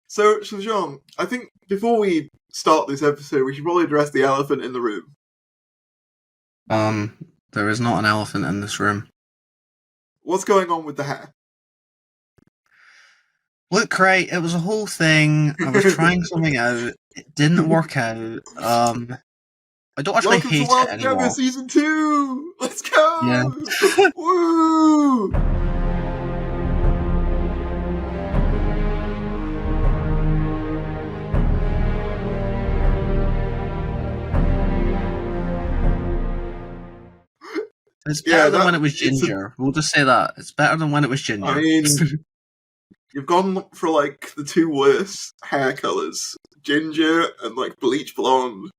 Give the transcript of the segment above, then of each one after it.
So Jean, I think before we start this episode, we should probably address the elephant in the room. There is not an elephant in this room. What's going on with the hair? Look, right, it was a whole thing. I was trying something out. It didn't work out. I don't actually Welcome hate to it anymore. Season 2! Let's go! Yeah. Woo! It's better than when it was ginger. We'll just say that. It's better than when it was ginger. I mean, you've gone for like the two worst hair colours. Ginger and like bleach blonde.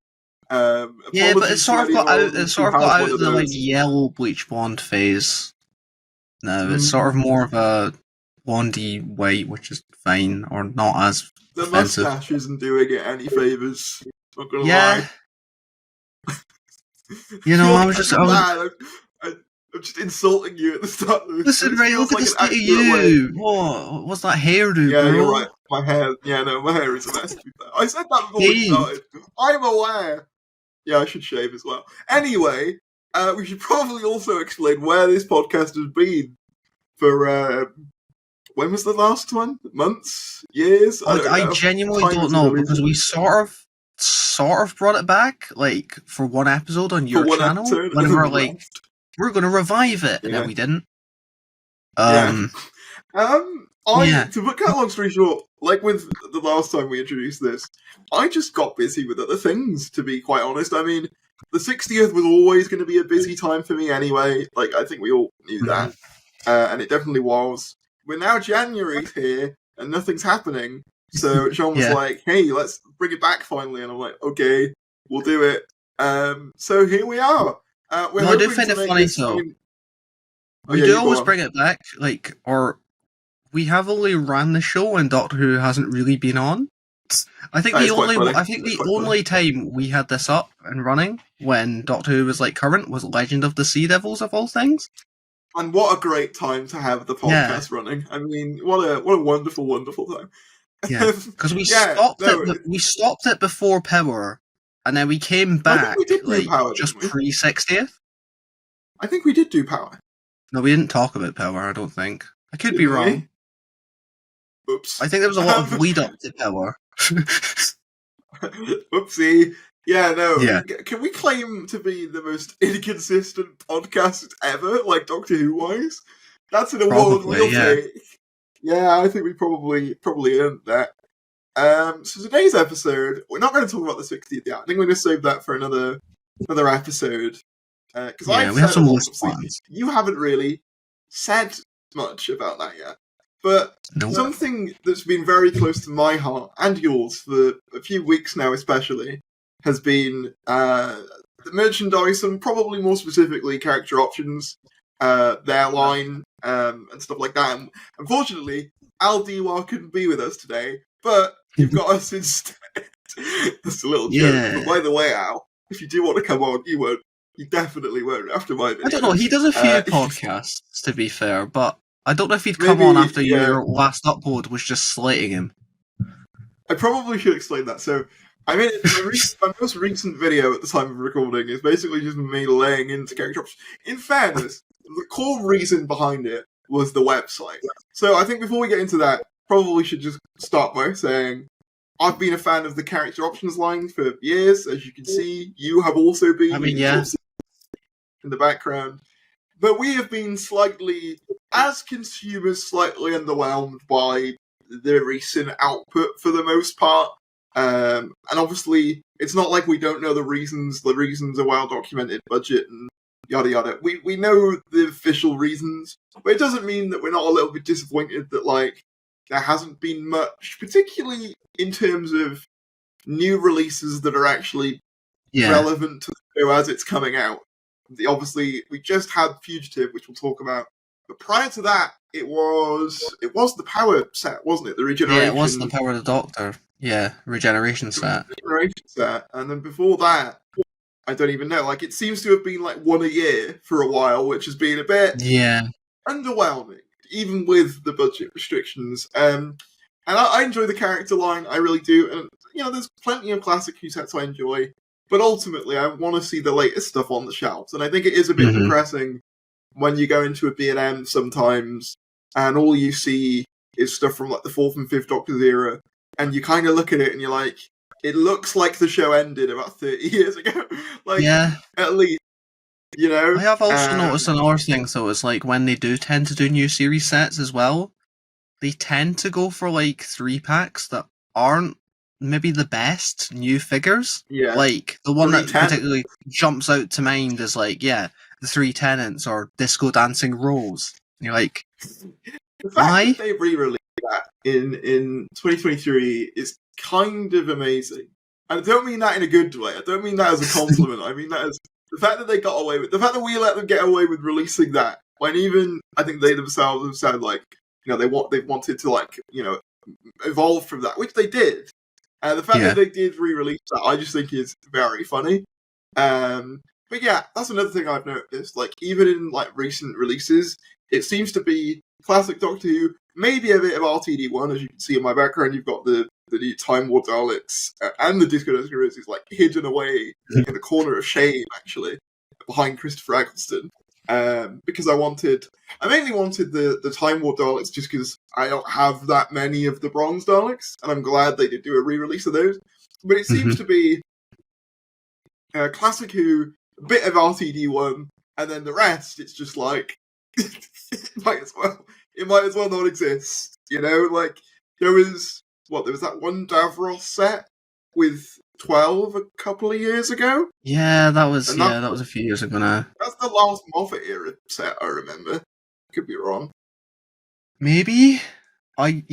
Yeah, but it sort of got out. It sort of got out of the like yellow bleach blonde phase. No, it's sort of more of a blondie white, which is fine or not as the offensive. mustache isn't doing it any favours. Not gonna lie. You know, I was just. I'm just insulting you at the start of this. Listen, Ray, look at the state of you. What's that hairdo, yeah, bro? You're right. My hair. Yeah, no, my hair is a mess. I said that before we started. I'm aware. Yeah, I should shave as well. Anyway, we should probably also explain where this podcast has been for. When was the last one? Months? Years? I genuinely don't know because we sort of brought it back like for one episode on your channel when we were like, we're going to revive it, and then we didn't. To put a long story short, like with the last time we introduced this, I just got busy with other things, to be quite honest. I mean, the 60th was always going to be a busy time for me anyway. Like, I think we all knew that. And it definitely was. But now January's here, and nothing's happening. So Jean was like, hey, let's bring it back finally. And I'm like, okay, we'll do it. So here we are. I do find it funny though. We do always bring it back, or we have only ran the show when Doctor Who hasn't really been on. I think the only time we had this up and running when Doctor Who was like current was Legend of the Sea Devils of all things. And what a great time to have the podcast running! I mean, what a wonderful, wonderful time. Yeah, because we stopped it before Power. And then we came back Power, just pre-60th. I think we did do Power. No, we didn't talk about Power, I don't think. I could be wrong. Oops. I think there was a lot of lead-up to Power. Oopsie. Yeah, no. Yeah. Can we claim to be the most inconsistent podcast ever, like Doctor Who-wise? That's an award we'll take. Yeah, I think we probably earned that. So today's episode, we're not going to talk about the 60th yet. I think we're going to save that for another episode. Because we have some more plans. You haven't really said much about that yet. But something that's been very close to my heart and yours for a few weeks now, especially, has been the merchandise and probably more specifically character options, their line, and stuff like that. And unfortunately, Al Diwar couldn't be with us today. But you've got us instead. That's a little joke. Yeah. But by the way, Al, if you do want to come on, you won't. You definitely won't after my video. I don't know. He does a few podcasts, to be fair, but I don't know if he'd come on after your last upload was just slating him. I probably should explain that. So, I mean, my most recent video at the time of recording is basically just me laying into character options. In fairness, the core reason behind it was the website. So I think before we get into that, probably should just start by saying I've been a fan of the character options line for years. As you can see, you have also been. I mean, in the background. But we have been slightly, as consumers, slightly underwhelmed by the recent output for the most part. And obviously, it's not like we don't know the reasons. The reasons are well documented, budget and yada yada. We know the official reasons, but it doesn't mean that we're not a little bit disappointed that there hasn't been much, particularly in terms of new releases that are actually relevant to the show as it's coming out. Obviously, we just had Fugitive, which we'll talk about. But prior to that, it was the Power set, wasn't it? The Regeneration. Yeah, it was the Power of the Doctor. Yeah, Regeneration set. And then before that, I don't even know. It seems to have been one a year for a while, which has been a bit underwhelming, even with the budget restrictions. And I enjoy the character line, I really do. And, there's plenty of classic Who sets I enjoy. But ultimately, I want to see the latest stuff on the shelves. And I think it is a bit depressing when you go into a B&M sometimes, and all you see is stuff from like the 4th and 5th Doctor's era, and you kind of look at it and you're like, it looks like the show ended about 30 years ago. At least, I have also noticed another thing, so it's like when they do tend to do new series sets as well, they tend to go for like 3-packs that aren't maybe the best new figures. Yeah. Like, the one that particularly jumps out to mind is like, the 3 Tenants or Disco Dancing Rose. And you're like, the fact that they re-released that in 2023 is kind of amazing. And I don't mean that in a good way. I don't mean that as a compliment. I mean that as the fact that they got away with, the fact that we let them get away with releasing that, when even I think they themselves have said like, they wanted to like, evolve from that, which they did. The fact that they did re-release that, I just think is very funny. But yeah, that's another thing I've noticed. Like, even in like recent releases, it seems to be classic Doctor Who, maybe a bit of RTD1, as you can see in my background. You've got the new Time War Daleks and the Disco Dancing Roses like hidden away in the corner of shame, actually, behind Christopher Eccleston. Because I mainly wanted the Time War Daleks just because I don't have that many of the Bronze Daleks, and I'm glad they did do a re-release of those. But it seems to be classic Who, a bit of RTD1, and then the rest, it's just like, it might as well not exist. Like, there was that one Davros set with 12 a couple of years ago? Yeah, that was a few years ago now. That's the last Moffat era set, I remember. Could be wrong. Maybe? I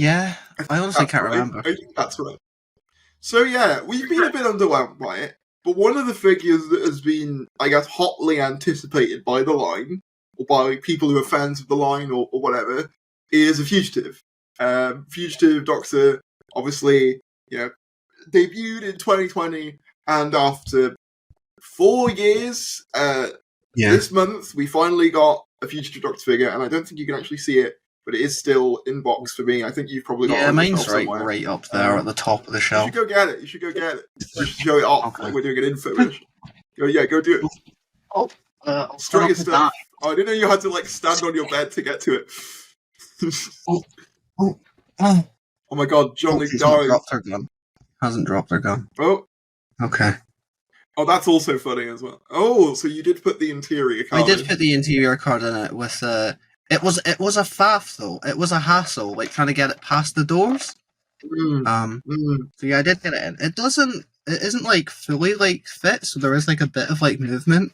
honestly can't remember. I think that's right. So yeah, we've been a bit underwhelmed by it, but one of the figures that has been, I guess, hotly anticipated by the line, or by people who are fans of the line, or whatever, is a Fugitive. Fugitive Doctor, obviously, debuted in 2020, and after 4 years, this month, we finally got a Fugitive Doctor figure, and I don't think you can actually see it, but it is still in box for me. I think you've probably got it. Yeah, mine's right up there at the top of the shelf. You should go get it. Just show it off like we're doing an info mission. Go do it. I'll straight your stuff. Oh, I didn't know you had to like stand on your bed to get to it. Oh my god, Jean-Luc died. Hasn't dropped her gun. Oh. Okay. Oh, that's also funny as well. Oh, so you did put the interior card I did put the interior card in it with it was a faff though. It was a hassle, like trying to get it past the doors. So yeah, I did get it in. It isn't like fully like fit, so there is like a bit of like movement.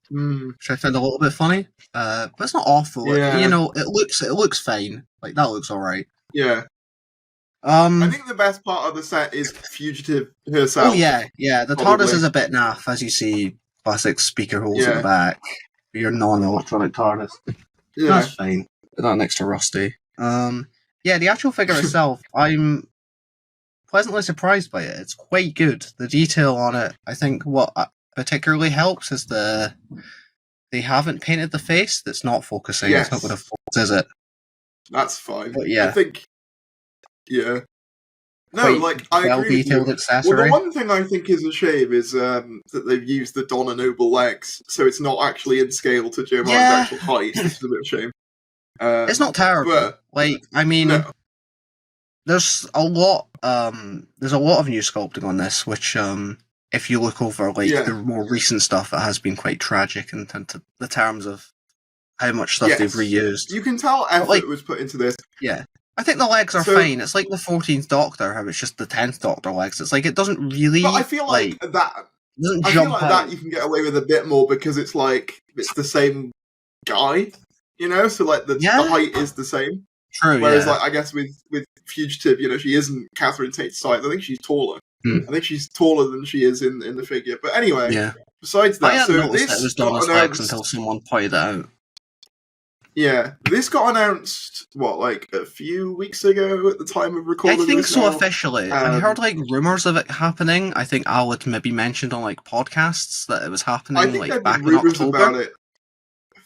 Which I found a little bit funny. But it's not awful. Yeah. It looks fine. Like that looks alright. Yeah. I think the best part of the set is Fugitive herself. Oh yeah. The TARDIS is a bit naff, as you see classic speaker holes in the back. Your non-electronic TARDIS. Yeah. That's fine. Not next to Rusty. The actual figure itself, I'm pleasantly surprised by it. It's quite good. The detail on it, I think what particularly helps is they haven't painted the face. That's not focusing. Yes. It's not going to focus, is it? That's fine. But yeah. I think... Yeah. No, like, I agree with you. Accessory. Well, the one thing I think is a shame is that they've used the Donna Noble legs, so it's not actually in scale to Joe Martin's actual height, which is a bit of a shame. It's not terrible. But, like, I mean, there's a lot of new sculpting on this, which, if you look over, like, the more recent stuff, it has been quite tragic in the terms of how much stuff they've reused. You can tell effort was put into this. Yeah. I think the legs are fine. It's like the 14th Doctor, how it's just the 10th Doctor legs. It's like, it doesn't really... But I feel like that you can get away with a bit more because it's like, it's the same guy, So, like, the height is the same. True, Whereas, like, I guess with Fugitive, she isn't Catherine Tate's size. I think she's taller. I think she's taller than she is in the figure. But anyway, besides that... I hadn't noticed it was Donna's legs until someone pointed it out. Yeah, this got announced, a few weeks ago at the time of recording? I think so, officially. I heard, rumours of it happening. I think Al had maybe mentioned on, podcasts that it was happening, I think back in October. About it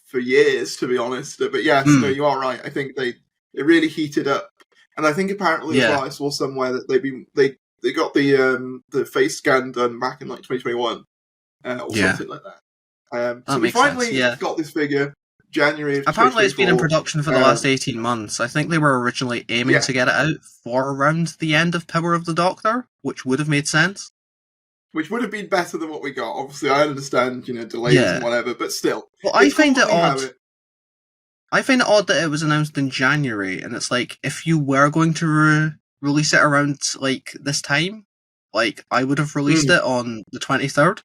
for years, to be honest. But yes, no, you are right. I think it really heated up. And I think apparently as well, I saw somewhere that they got the face scan done back in like 2021 or something like that. So we finally got this figure January. Apparently, it's been in production for the last 18 months. I think they were originally aiming to get it out for around the end of Power of the Doctor, which would have made sense. Which would have been better than what we got. Obviously, I understand, delays and whatever, but still. Well, I find it odd. I find it odd that it was announced in January, and it's like, if you were going to release it around, like, this time, like, I would have released it on the 23rd.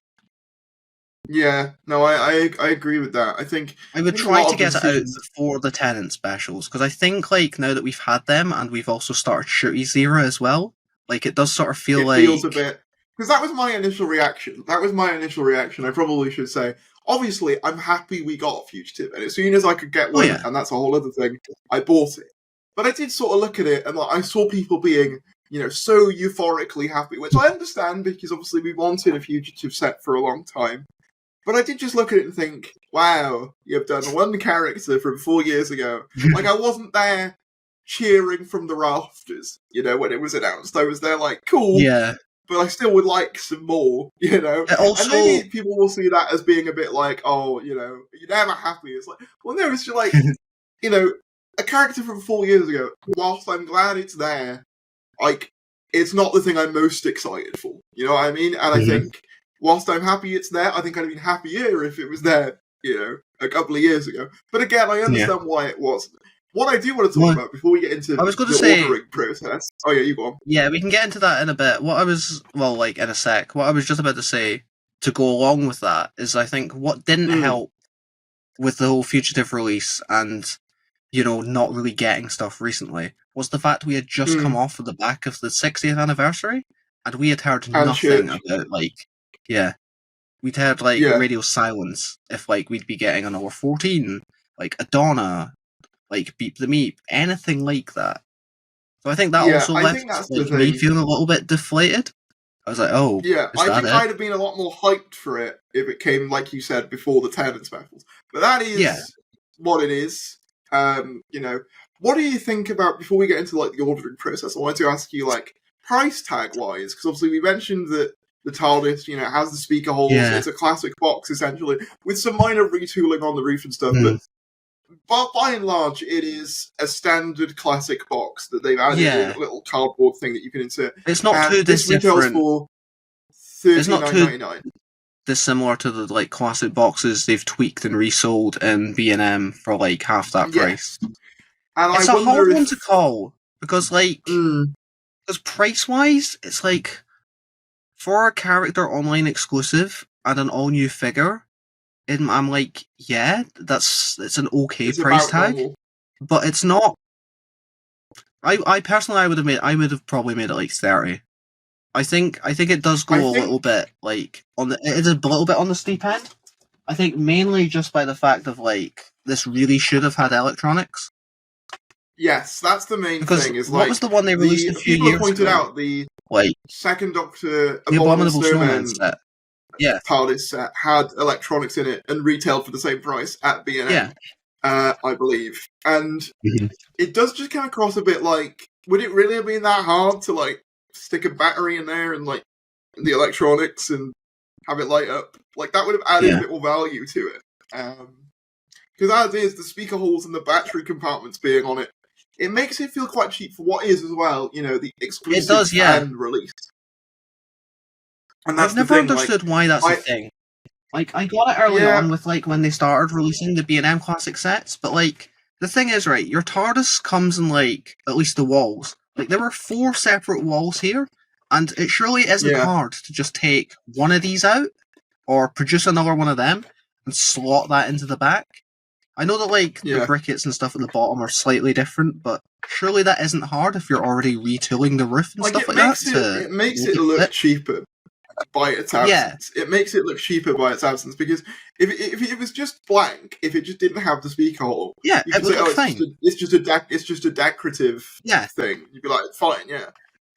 Yeah, no, I agree with that. I think I would try to get it out before the Tenant specials, because I think, like, now that we've had them, and we've also started Shooty's era as well, like, it does sort of feel like... It feels a bit... Because that was my initial reaction. I probably should say. Obviously, I'm happy we got Fugitive, and as soon as I could get one, and that's a whole other thing, I bought it. But I did sort of look at it, and like, I saw people being, so euphorically happy, which I understand, because obviously we wanted a Fugitive set for a long time. But I did just look at it and think, wow, you've done one character from 4 years ago. Like, I wasn't there cheering from the rafters, when it was announced. I was there like, cool. Yeah. But I still would like some more, Also, and maybe people will see that as being a bit like, oh, you're never happy. It's like, well, no, it's just like, a character from 4 years ago, whilst I'm glad it's there, like, it's not the thing I'm most excited for. You know what I mean? And I think, whilst I'm happy it's there, I think I'd have been happier if it was there, a couple of years ago. But again, I understand why it wasn't. What I do want to talk about before we get into the ordering process... Oh yeah, you go on. Yeah, we can get into that in a bit. In a sec. What I was just about to say, to go along with that, is I think what didn't help with the whole Fugitive release and, not really getting stuff recently, was the fact we had just come off of the back of the 60th anniversary, and we had heard nothing about, we'd heard, radio silence if, we'd be getting a number 14, Adonna, Beep the Meep, anything like that. So I think that also left me feeling a little bit deflated. I was like, oh, I think I'd have been a lot more hyped for it if it came, like you said, before the Tenant specials. But that is what it is. What do you think about, before we get into the ordering process, I wanted to ask you, price tag wise, because obviously we mentioned that the TARDIS, has the speaker holes. It's a classic box essentially, with some minor retooling on the roof and stuff, but by and large, it is a standard classic box that they've added a little cardboard thing that you can insert. It's not too different. For $39.99. Dissimilar to the classic boxes they've tweaked and resold in B&M for half that price. And it's a hard one to call because because price wise, it's for a character online exclusive and an all new figure. I'm like, it's an okay price tag, normal. But it's not. I personally, I would have probably made it 30. I think it does go a little bit it is a little bit on the steep end. I think mainly just by the fact of this really should have had electronics. Yes, that's the main thing. Is what was the one they released a few years ago? People pointed out the Second Doctor the Abominable Snowman set. TARDIS set had electronics in it and retailed for the same price at B&M, I believe. And it does just come across a bit would it really have been that hard to stick a battery in there and the electronics and have it light up? That would have added a bit more value to it. Because as is, the speaker holes and the battery compartments being on it makes it feel quite cheap for what is as well, the exclusive and release. And I've never understood why that's a thing. I got it early on with when they started releasing the B&M classic sets, but the thing is, your TARDIS comes in at least the walls. There were 4 separate walls here, and it surely isn't hard to just take one of these out or produce another one of them and slot that into the back. I know that the briquettes and stuff at the bottom are slightly different, but surely that isn't hard if you're already retooling the roof and stuff that. It makes it look cheaper by its absence. It makes it look cheaper by its absence, because if it was just blank, if it just didn't have the speaker hole, it would look fine. It's just a decorative thing. You'd be like, fine,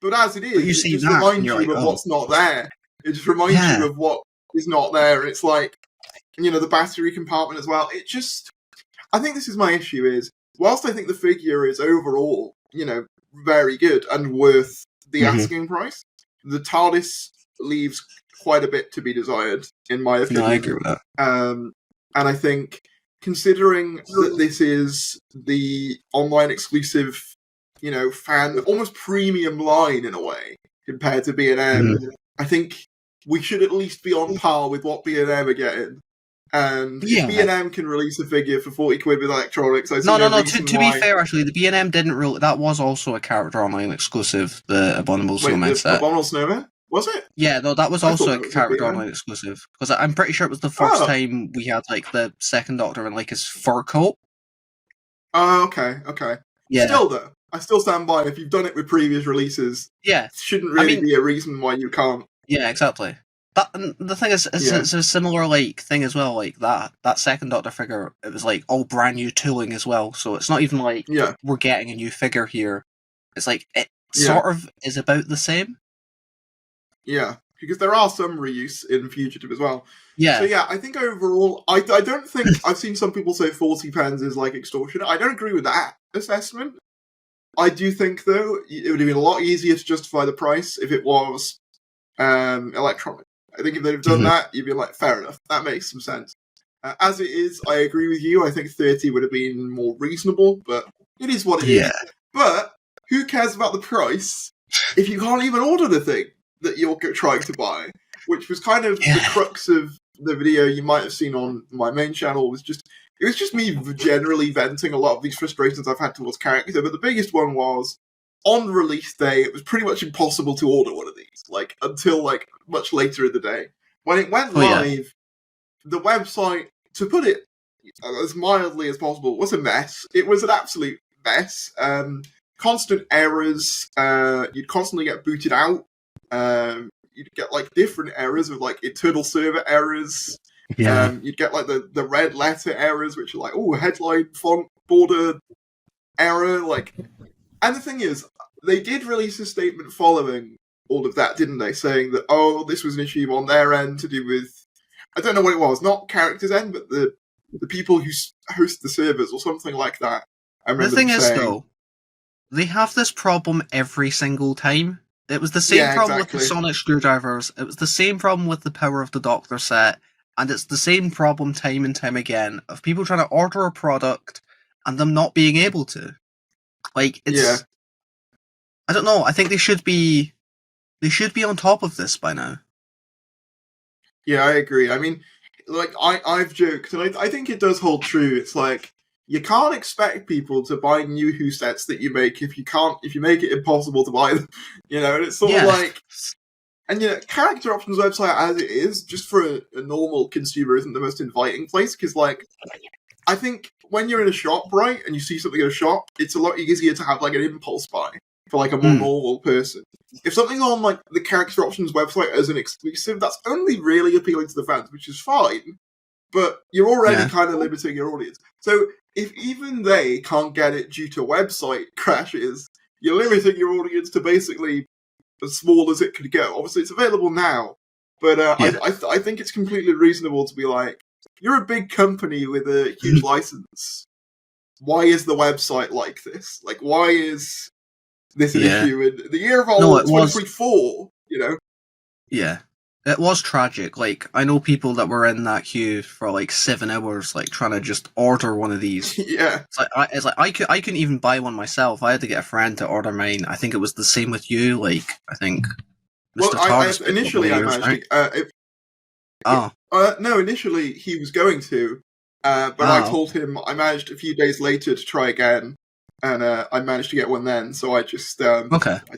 But as it is, it just reminds you of what's not there. It just reminds you of what is not there. It's the battery compartment as well. I think this is my issue is, whilst I think the figure is overall, very good and worth the asking price. The TARDIS leaves quite a bit to be desired, in my opinion. No, I agree with that. And I think, considering that this is the online exclusive, fan, almost premium line in a way, compared to B&M, I think we should at least be on par with what B&M are getting. And if B&M can release a figure for 40 quid with electronics, I see no reason to be fair, actually, the B&M didn't that was also a character online exclusive, the Abominable Snowman set. Abominable Snowman? Was it? Yeah, no, that was also a character online exclusive. Because I'm pretty sure it was the first time we had, like, the second Doctor in, like, his fur coat. Oh, okay. Yeah. Still, though, I still stand by, if you've done it with previous releases, it shouldn't really be a reason why you can't. Yeah, exactly. The thing is, it's a similar, like, thing as well, like, that second Doctor figure, it was, like, all brand new tooling as well, so it's not even like, we're getting a new figure here. It's like, it sort of is about the same. Yeah, because there are some reuse in Fugitive as well. Yeah. So I think overall, I don't think, I've seen some people say 40 pence is like extortion. I don't agree with that assessment. I do think, though, it would have been a lot easier to justify the price if it was electronic. I think if they'd have done that, you'd be like, fair enough, that makes some sense. As it is, I agree with you, I think 30 would have been more reasonable, but it is what it is. But who cares about the price if you can't even order the thing that you're trying to buy? Which was kind of the crux of the video you might have seen on my main channel. It was just me generally venting a lot of these frustrations I've had towards character, but the biggest one was, on release day, it was pretty much impossible to order one of these, like, until, like, much later in the day. When it went live, the website, to put it as mildly as possible, was a mess. It was an absolute mess. Constant errors, you'd constantly get booted out, you'd get, like, different errors with, like, internal server errors. You'd get, like, the red letter errors, which are like, headline font border error, like... And the thing is, they did release a statement following all of that, didn't they? Saying that, this was an issue on their end to do with... I don't know what it was, not characters' end, but the people who host the servers or something like that. The thing is, though, they have this problem every single time. It was the same problem with the sonic screwdrivers, it was the same problem with the Power of the Doctor set, and it's the same problem time and time again of people trying to order a product and them not being able to. Like, it's... I don't know, I think they should be on top of this by now. Yeah, I agree. I mean, like, I've joked, and I think it does hold true. It's like, you can't expect people to buy new Who sets that you make if you make it impossible to buy them. And it's sort of like... And, Character Options website as it is, just for a normal consumer, isn't the most inviting place, because, like, I think when you're in a shop, right, and you see something in a shop, it's a lot easier to have, like, an impulse buy for, like, a more normal person. If something's on, like, the Character Options website as an exclusive, that's only really appealing to the fans, which is fine, but you're already kind of limiting your audience. So, if even they can't get it due to website crashes, you're limiting your audience to basically as small as it could go. Obviously, it's available now, but I think it's completely reasonable to be like, you're a big company with a huge license. Why is the website like this? Like, why is this an issue in the year of our Lord 2024? Yeah, it was tragic. Like, I know people that were in that queue for like 7 hours, like trying to just order one of these. It's like I couldn't even buy one myself. I had to get a friend to order mine. I think it was the same with you. Like, I think Mr. Initially I managed no, initially he was going to, but I told him I managed a few days later to try again, and I managed to get one then. So I just I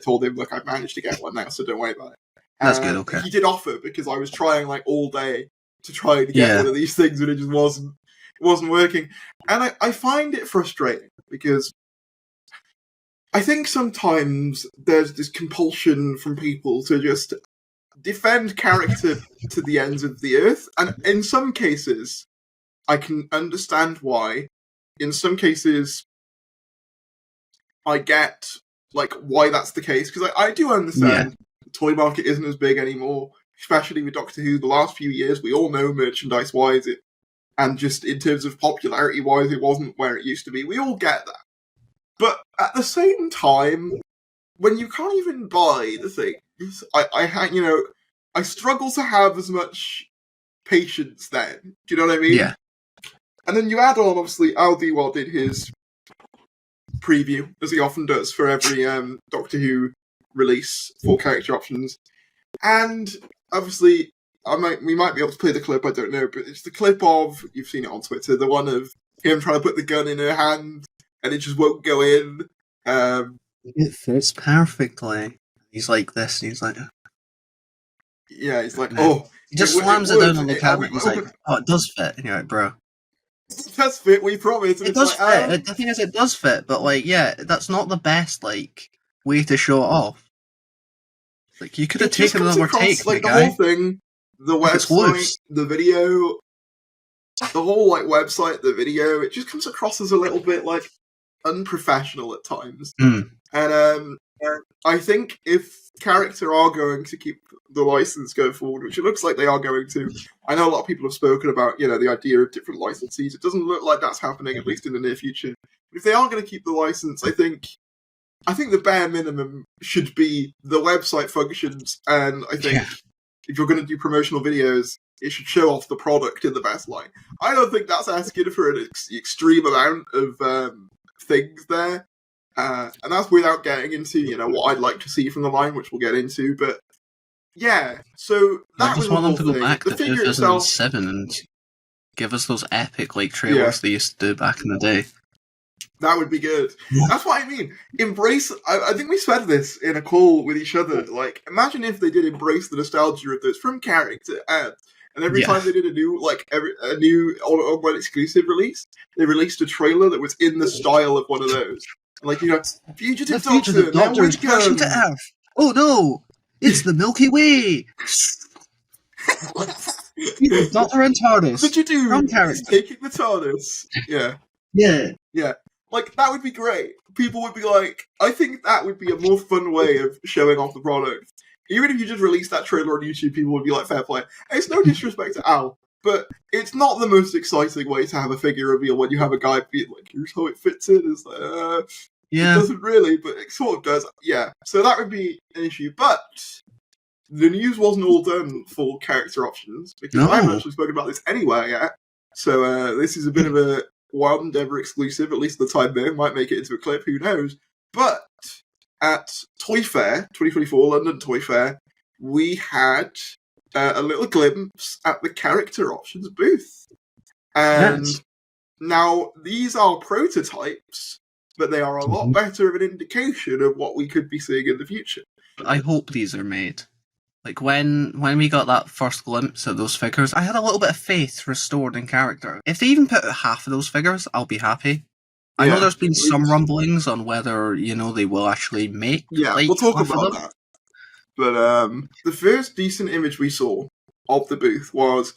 told him, look, I've managed to get one now, so don't worry about it. That's good. Okay. He did offer, because I was trying like all day to try to get one of these things, and it just wasn't working. And I find it frustrating because I think sometimes there's this compulsion from people to just defend character to the ends of the earth, and in some cases I can understand why. In some cases I get like why that's the case, because I do understand the toy market isn't as big anymore, especially with Doctor Who. The last few years, we all know merchandise wise and just in terms of popularity wise, it wasn't where it used to be. We all get that. But at the same time, when you can't even buy the things, I struggle to have as much patience then. Do you know what I mean? Yeah. And then you add on, obviously, Al Dewar did his preview, as he often does for every Doctor Who release for character options. And obviously, we might be able to play the clip, I don't know, but it's the clip of, you've seen it on Twitter, the one of him trying to put the gun in her hand and it just won't go in. It fits perfectly. He's like this, and he's like... Yeah, he's like, oh... He just slams it down on the cabinet, and he's like, oh, it does fit. And you're like, bro. It does fit, we promise. It does fit. The thing is, it does fit, but, like, yeah, that's not the best, like, way to show it off. Like, you could have taken another take, like, the whole thing, the website, the video, the whole, like, website, the video, it just comes across as a little bit, like, unprofessional at times. And I think if character are going to keep the license going forward, which it looks like they are going to, I know a lot of people have spoken about, the idea of different licensees. It doesn't look like that's happening, at least in the near future. But if they are going to keep the license, I think the bare minimum should be the website functions, and I think if you're going to do promotional videos, it should show off the product in the best light. I don't think that's asking for an extreme amount of things there. And that's without getting into, what I'd like to see from the line, which we'll get into. But, yeah, so that was the whole thing. I just want them to go back to 2007 and give us those epic, like, trailers they used to do back in the day. That would be good. That's what I mean. Embrace... I think we said this in a call with each other. Like, imagine if they did embrace the nostalgia of those from character and every time they did a new on exclusive release, they released a trailer that was in the style of one of those. Like, Fugitive Doctor, Doctor is crashing to Earth. Oh no, it's the Milky Way. Doctor and TARDIS. What did you do? Taking the TARDIS. Yeah. Yeah. Like, that would be great. People would be like, I think that would be a more fun way of showing off the product. Even if you just released that trailer on YouTube, people would be like, fair play. And it's no disrespect to Al, but it's not the most exciting way to have a figure reveal when you have a guy being like, here's how it fits in. It's like, it doesn't really, but it sort of does. Yeah, so that would be an issue. But the news wasn't all done for character options, because I haven't actually spoken about this anywhere yet. So this is a bit of a Wild Endeavour exclusive, at least at the time being. Might make it into a clip, who knows. But at Toy Fair, 2024, London Toy Fair, we had a little glimpse at the character options booth. And now, these are prototypes, but they are a lot better of an indication of what we could be seeing in the future. I hope these are made. Like, when we got that first glimpse of those figures, I had a little bit of faith restored in character. If they even put out half of those figures, I'll be happy. I know there's been some rumblings on whether, they will actually make... Yeah, we'll talk about that. But the first decent image we saw of the booth was,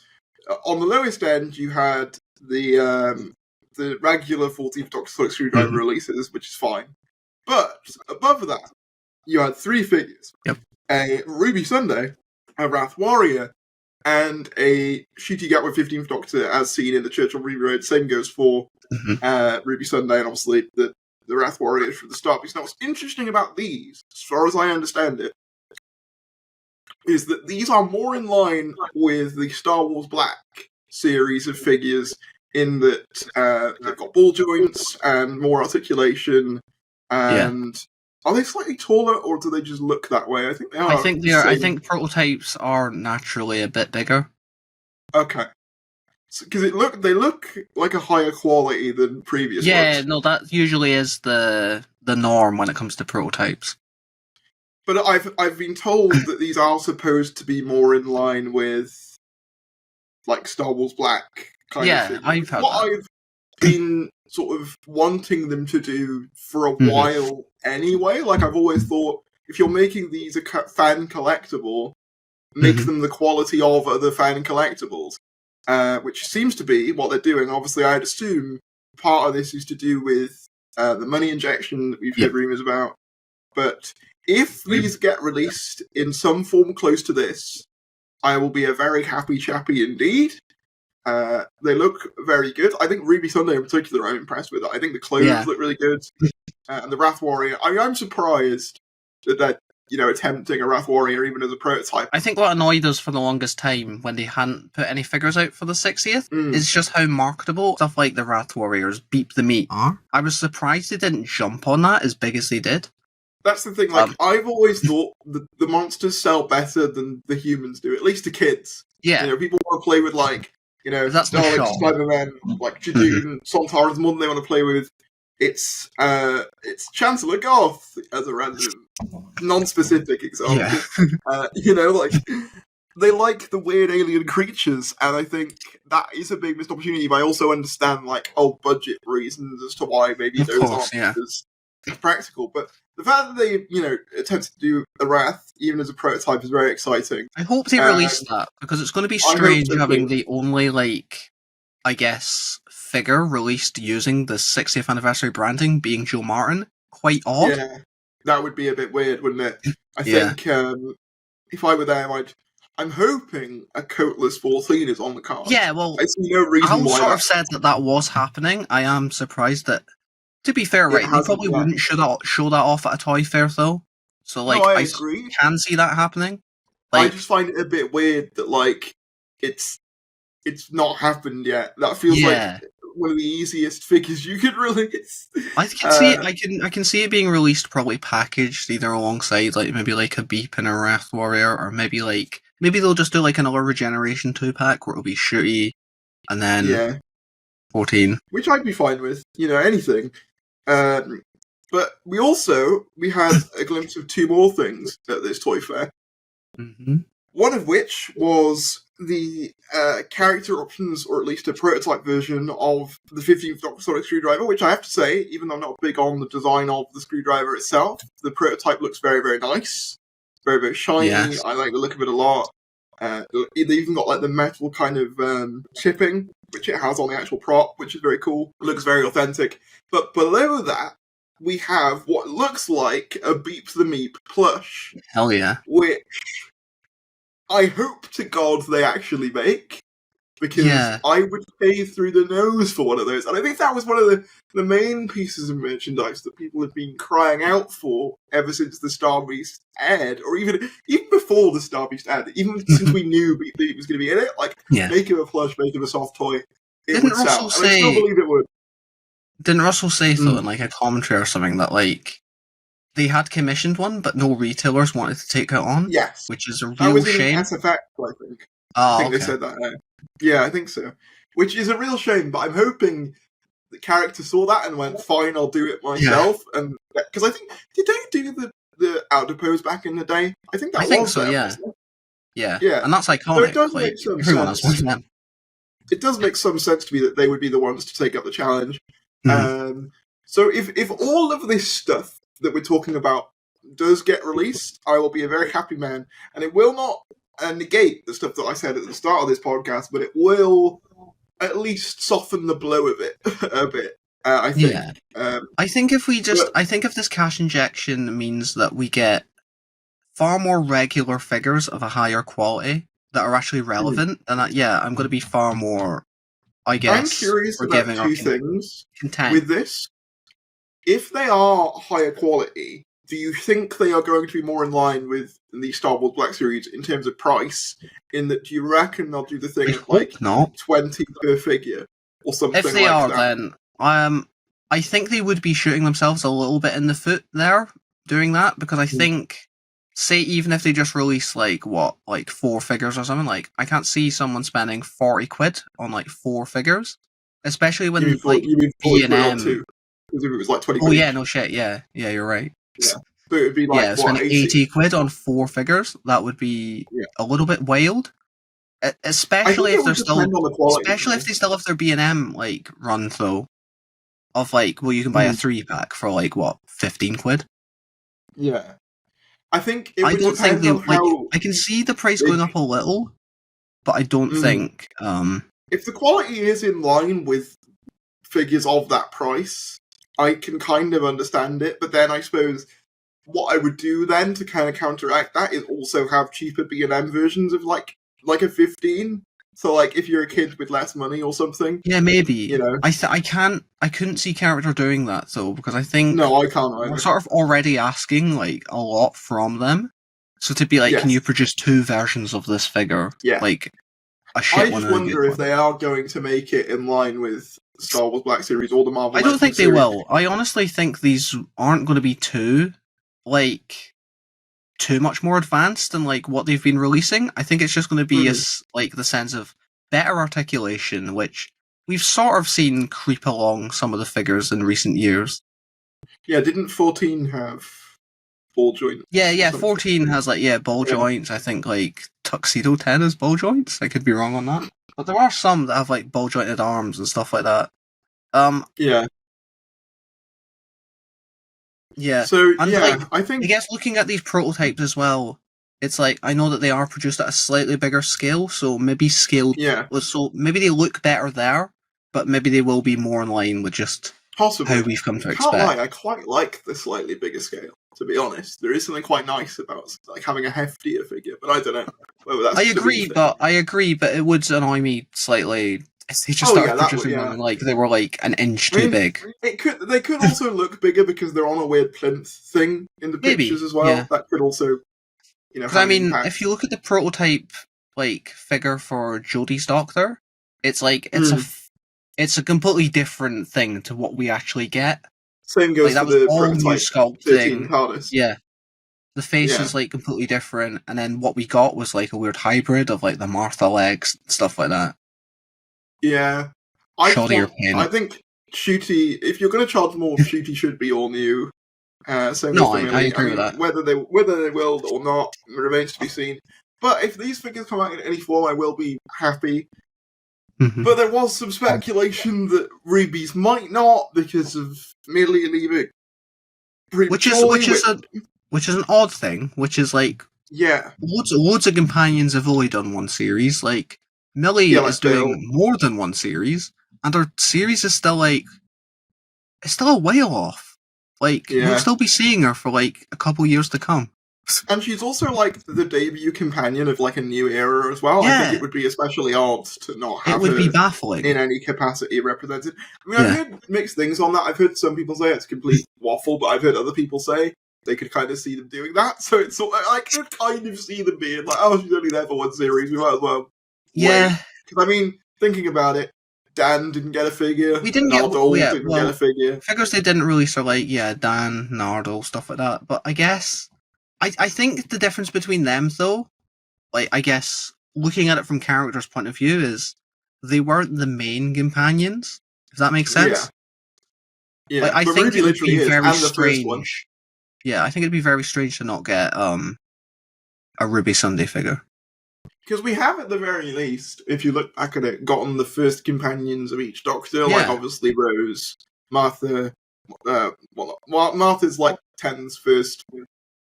on the lowest end, you had the regular 14th Doctor Sonic Screwdriver releases, which is fine. But above that, you had three figures. Yep. A Ruby Sunday, a Wrath Warrior, and a Shooty Gap with 15th Doctor, as seen in the Church on Ruby Road. Same goes for Ruby Sunday, and obviously the Wrath Warrior from the start. Because now what's interesting about these, as far as I understand it, is that these are more in line with the Star Wars Black series of figures, in that they've got ball joints and more articulation, and are they slightly taller, or do they just look that way? I think they are. I think prototypes are naturally a bit bigger. Okay. Because they look like a higher quality than previous ones. Yeah, no, that usually is the norm when it comes to prototypes. But I've been told that these are supposed to be more in line with, like, Star Wars Black kind of thing. I've heard what I've been sort of wanting them to do for a while anyway. Like, I've always thought, if you're making these a fan collectible, make them the quality of other fan collectibles. Which seems to be what they're doing. Obviously, I'd assume part of this is to do with the money injection that we've heard rumours about. But if these get released in some form close to this, I will be a very happy chappy indeed. They look very good. I think Ruby Sunday in particular, I'm impressed with it. I think the clothes look really good. And the Wrath Warrior, I'm surprised that attempting a Wrath Warrior even as a prototype. I think what annoyed us for the longest time when they hadn't put any figures out for the 60th is just how marketable stuff like the Wrath Warriors, Beep the Meat are. I was surprised they didn't jump on that as big as they did. That's the thing, like, I've always thought the monsters sell better than the humans do, at least to kids. Yeah. People want to play with, like, Daleks, Cybermen, like Jadoon, Sontarans more than they want to play with. It's Chancellor Goth as a random, non-specific example. Yeah. They like the weird alien creatures, and I think that is a big missed opportunity, but I also understand, budget reasons as to why maybe those aren't as practical. But the fact that they, attempted to do a Wrath, even as a prototype, is very exciting. I hope they release that, because it's going to be strange having the only, I guess, figure released using the 60th anniversary branding being Joe Martin. Quite odd. Yeah, that would be a bit weird, wouldn't it? I think if I were there, I'm hoping a coatless 14 is on the card. Yeah, well, I see no reason why. I sort of said that was happening. I am surprised that, to be fair, right, they probably wouldn't show that off at a toy fair, though. So, I agree. Can see that happening. I just find it a bit weird that, it's not happened yet. That feels like one of the easiest figures you could release. I can see it. I can see it being released, probably packaged either alongside maybe a Beep and a Wrath Warrior, or maybe they'll just do another Regeneration 2-pack where it'll be Shooty and then 14, which I'd be fine with. Anything. But we had a glimpse of two more things at this toy fair. Mm-hmm. One of which was the character options, or at least a prototype version of the 15th Doctor Sonic Screwdriver, which I have to say, even though I'm not big on the design of the screwdriver itself, the prototype looks very, very nice. Very, very shiny. Yes. I like the look of it a lot. They even got the metal kind of chipping, which it has on the actual prop, which is very cool. It looks very authentic. But below that, we have what looks like a Beep the Meep plush. Hell yeah. Which I hope to God they actually make, because I would pay through the nose for one of those. And I think that was one of the main pieces of merchandise that people have been crying out for ever since the Star Beast aired, or even before the Star Beast aired, even since we knew Beep was going to be in it. Make him a plush, make him a soft toy. It would sell. And I still believe it would. Didn't Russell say, though, in a commentary or something, that, they had commissioned one, but no retailers wanted to take it on? Yes. Which is a real that was shame. In SFX, I think. Oh, I think they said that. Yeah, I think so. Which is a real shame, but I'm hoping the character saw that and went, fine, I'll do it myself. Yeah. And because I think, did they do the outer pose back in the day? I think so, yeah. Yeah. And that's iconic. So it does make some sense. It does make some sense to me that they would be the ones to take up the challenge. Mm-hmm. So if all of this stuff that we're talking about does get released, I will be a very happy man. And it will not negate the stuff that I said at the start of this podcast, but it will at least soften the blow of it a bit, I think. Yeah. I think if this cash injection means that we get far more regular figures of a higher quality that are actually relevant, then I'm going to be far more, I guess, I'm curious about two things with this. If they are higher quality, do you think they are going to be more in line with the Star Wars Black Series in terms of price? In that, do you reckon they'll do the thing at 20 per figure or something like that? If they are, then I think they would be shooting themselves a little bit in the foot there doing that, because I think, say, even if they just release 4 figures or something, I can't see someone spending 40 quid on 4 figures, especially when B&M. Because if it was 20 quid. Oh yeah, no shit, yeah, you're right. Yeah. So it would be spending 80 quid on 4 figures, that would be a little bit wild. Especially if they're still, if they still have their B&M run though, of you can buy a 3-pack for 15 quid. Yeah, I think it would depend on how I can see the price going up a little, but I don't think if the quality is in line with figures of that price, I can kind of understand it. But then I suppose what I would do then to kind of counteract that is also have cheaper B&M versions of a 15 So, like, if you're a kid with less money or something, yeah, maybe. You know, I couldn't see character doing that though, because I think no, I can't either. We're sort of already asking like a lot from them. So to be like, Yes. can you produce 2 versions of this figure? Yeah. Like a shit I one. just wonder if they are going to make it in line with Star Wars Black Series or the Marvel. I don't think they will. I honestly think these aren't going to be too much more advanced than like what they've been releasing. I think it's just going to be like the sense of better articulation, which we've sort of seen creep along some of the figures in recent years. Yeah, didn't 14 have ball joints? Yeah, 14 has ball joints. I think like Tuxedo 10 has ball joints. I could be wrong on that. But there are some that have like ball jointed arms and stuff like that. Yeah. Yeah. So and I think I guess looking at these prototypes as well, it's like I know that they are produced at a slightly bigger scale, so maybe scaled. Yeah. So maybe they look better there, but maybe they will be more in line with just possibly how we've come to expect. Can't lie, I quite like the slightly bigger scale. To be honest, there is something quite nice about like having a heftier figure, but I don't know whether that's. I agree, but it would annoy me slightly if they just started producing them and like they were like an inch too big. They could also look bigger because they're on a weird plinth thing in the pictures as well. Yeah. That could also, Because I mean, if you look at the prototype like figure for Jodie's Doctor, it's like it's a completely different thing to what we actually get. Same goes like, for the all new sculpting. TARDIS. Yeah. The face is like completely different, and then what we got was like a weird hybrid of like the Martha legs and stuff like that. Yeah. I think Shooty, if you're going to charge more, Shooty should be all new. Same no, I agree with that. Whether they will or not remains to be seen. But if these figures come out in any form, I will be happy. Mm-hmm. But there was some speculation that Ruby's might not because of Millie leaving. Which is an odd thing. Which is like loads of companions have only done one series. Like Millie is doing more than one series, and her series is still like it's still a while off. Like we'll still be seeing her for like a couple years to come. And she's also like the debut companion of like a new era as well. I think it would be especially odd to not have her be baffling in any capacity represented. I mean, I've heard mixed things on that. I've heard some people say it's complete waffle, but I've heard other people say they could kind of see them doing that. So it's sort of, I could kind of see them being like, oh, she's only there for one series, we might as well. Yeah. Because I mean, thinking about it, Dan didn't get a figure. We didn't get a figure. Figures they didn't release are like, Dan, Nardole, stuff like that. But I guess I think the difference between them, though, like, I guess, looking at it from character's point of view, is they weren't the main companions, if that makes sense. Yeah. Like, I think it would be very strange. Yeah, I think it'd be very strange to not get a Ruby Sunday figure. Because we have, at the very least, if you look back at it, gotten the first companions of each Doctor, like, obviously, Rose, Martha, Martha's, like, Ten's first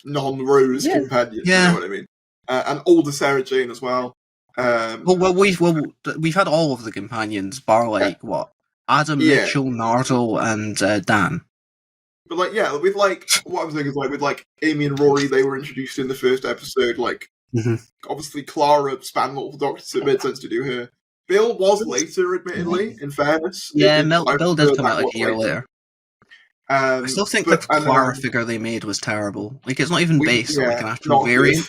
non-Rose companion, you know what I mean? And older Sarah Jane as well. We've had all of the companions, bar like Adam, Mitchell, Nardole, and Dan. But like, with like what I'm saying is like with like Amy and Rory, they were introduced in the first episode. Like, obviously Clara spanned multiple Doctors, so it made sense to do her. Bill was later, admittedly. In fairness, Bill did come out like a year later. I still think the Clara figure they made was terrible. Like, it's not even based on like an actual variant.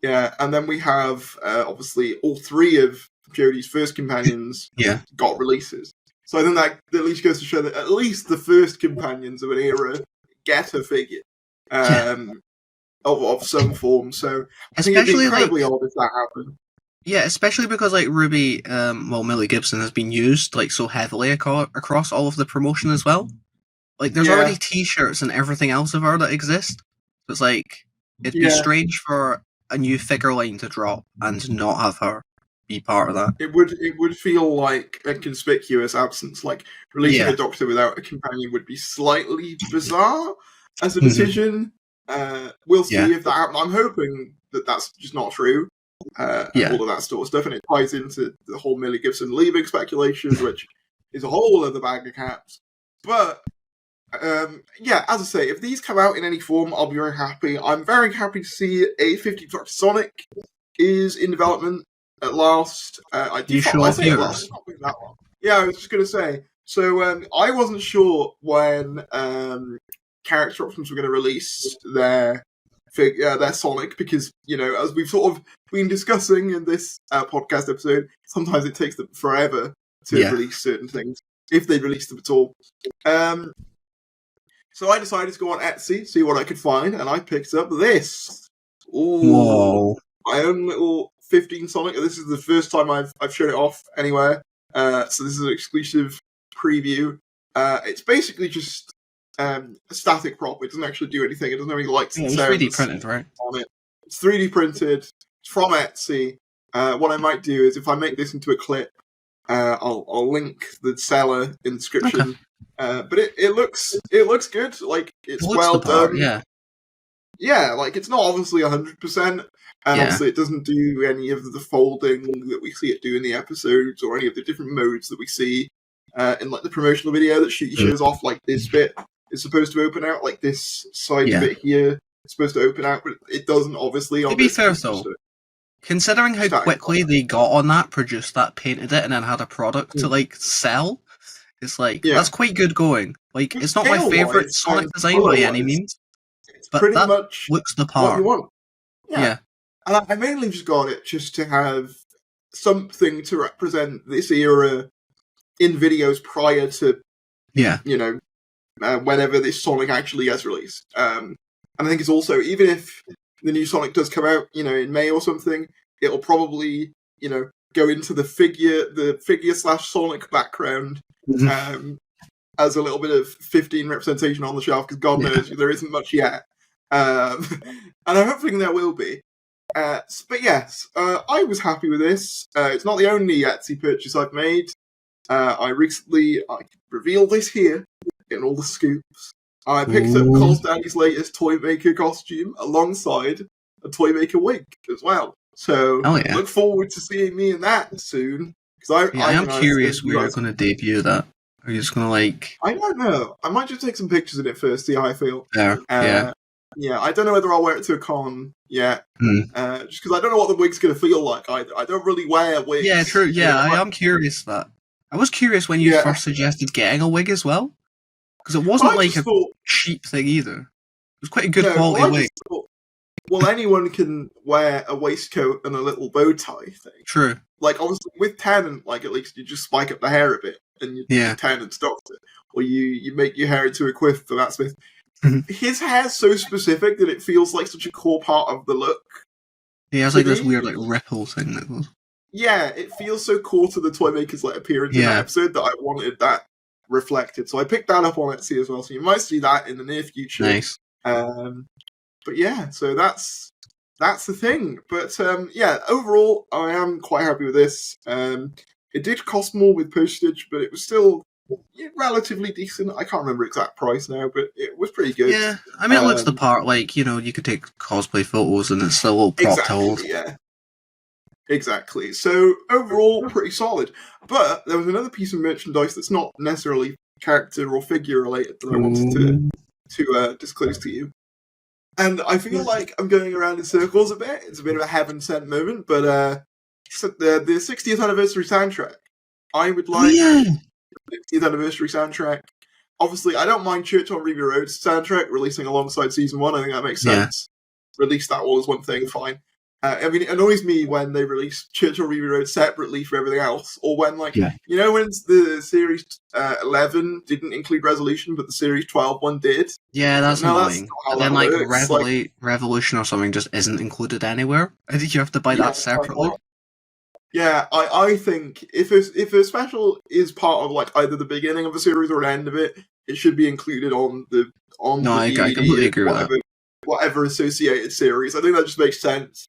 Yeah, and then we have obviously all 3 of Jodie's first companions got releases. So I think that at least goes to show that at least the first companions of an era get a figure of some form. So I think it'd be incredibly odd if that happened. Yeah, especially because like Ruby, Millie Gibson has been used like so heavily across all of the promotion as well. Like, there's already T-shirts and everything else of her that exist. It's like, it'd be strange for a new figure line to drop and not have her be part of that. It would feel like a conspicuous absence. Like, releasing a Doctor without a companion would be slightly bizarre as a decision. We'll see if that happens. I'm hoping that that's just not true. And all of that sort of stuff. And it ties into the whole Millie Gibson leaving speculation, which is a whole other bag of caps. But as I say, if these come out in any form, I'll be very happy. I'm very happy to see a 50 Doctor Sonic is in development. at last. I you sure I'll say at last. It's not been that long. Yeah, I was just going to say. So I wasn't sure when character options were going to release their Sonic, because, you know, as we've sort of been discussing in this podcast episode, sometimes it takes them forever to release certain things, if they release them at all. So I decided to go on Etsy, see what I could find, and I picked up this. Ooh, whoa! My own little 15 Sonic. This is the first time I've shown it off anywhere. So this is an exclusive preview. It's basically just a static prop. It doesn't actually do anything. It doesn't have any lights and sounds. It's 3D printed, right? On it. It's 3D printed. It's from Etsy. What I might do is, if I make this into a clip, I'll link the seller in the description. Okay. But it looks good. Like, it's well done. Yeah, like, it's not obviously 100%, and obviously it doesn't do any of the folding that we see it do in the episodes, or any of the different modes that we see in, like, the promotional video that shows off. Like, this bit is supposed to open out, like, this side bit here is supposed to open out, but it doesn't, obviously. To be fair, though, considering how quickly they got on that, produced that, painted it, and then had a product to, like, sell, it's like, that's quite good going. Like, it's not my favourite Sonic design by any means, but pretty that much looks the part. What you want. Yeah. And I mainly just got it just to have something to represent this era in videos prior to, you know, whenever this Sonic actually gets released. And I think it's also, even if the new Sonic does come out, you know, in May or something, it'll probably, you know, go into the figure/Sonic background as a little bit of 15 representation on the shelf, because God knows there isn't much yet. And I'm hoping there will be. But yes, I was happy with this. It's not the only Etsy purchase I've made. I revealed this here in all the scoops. I picked up Cole's Daddy's latest Toy Maker costume alongside a Toy Maker wig as well. So look forward to seeing me in that soon. I am curious where you're going to debut that. Are you just going to, like... I don't know. I might just take some pictures in it first, see how I feel. Yeah, I don't know whether I'll wear it to a con yet. Just because I don't know what the wig's going to feel like either. I don't really wear wigs. Yeah, true. Yeah, I am curious that. I was curious when you first suggested getting a wig as well. Because it wasn't like a cheap thing either. It was quite a good quality wig. Well, anyone can wear a waistcoat and a little bow tie thing. True. Like, obviously, with Tennant, like, at least you just spike up the hair a bit, and you Tennant's Doctor. Or you make your hair into a quiff for Matt Smith. His hair's so specific that it feels like such a core part of the look. He has, like, this weird, like, ripple thing that goes... Yeah, it feels so core to the Toymaker's, like, appearance in that episode that I wanted that reflected. So I picked that up on Etsy as well, so you might see that in the near future. Nice. But yeah, so that's the thing. But overall, I am quite happy with this. It did cost more with postage, but it was still relatively decent. I can't remember exact price now, but it was pretty good. Yeah, I mean, it looks the part. Like, you know, you could take cosplay photos, and it's still a little prop to hold. Yeah. Exactly. So overall, pretty solid. But there was another piece of merchandise that's not necessarily character or figure related that I wanted to disclose to you. And I feel like I'm going around in circles a bit. It's a bit of a heaven sent moment, but the 60th anniversary soundtrack. I would like the 60th anniversary soundtrack. Obviously, I don't mind Church on Ruby Road's soundtrack releasing alongside season 1. I think that makes sense. Release that all as one thing, fine. I mean, it annoys me when they release Church on Ruby Road separately for everything else, or when, like, you know, when the series 11 didn't include Resolution, but the series 12 one did. Yeah, that's annoying. And then, like, Revolution or something just isn't included anywhere. I think you have to buy that separately. Yeah, I think if a special is part of, like, either the beginning of a series or an end of it, it should be included on the I completely agree with that. Whatever associated series. I think that just makes sense.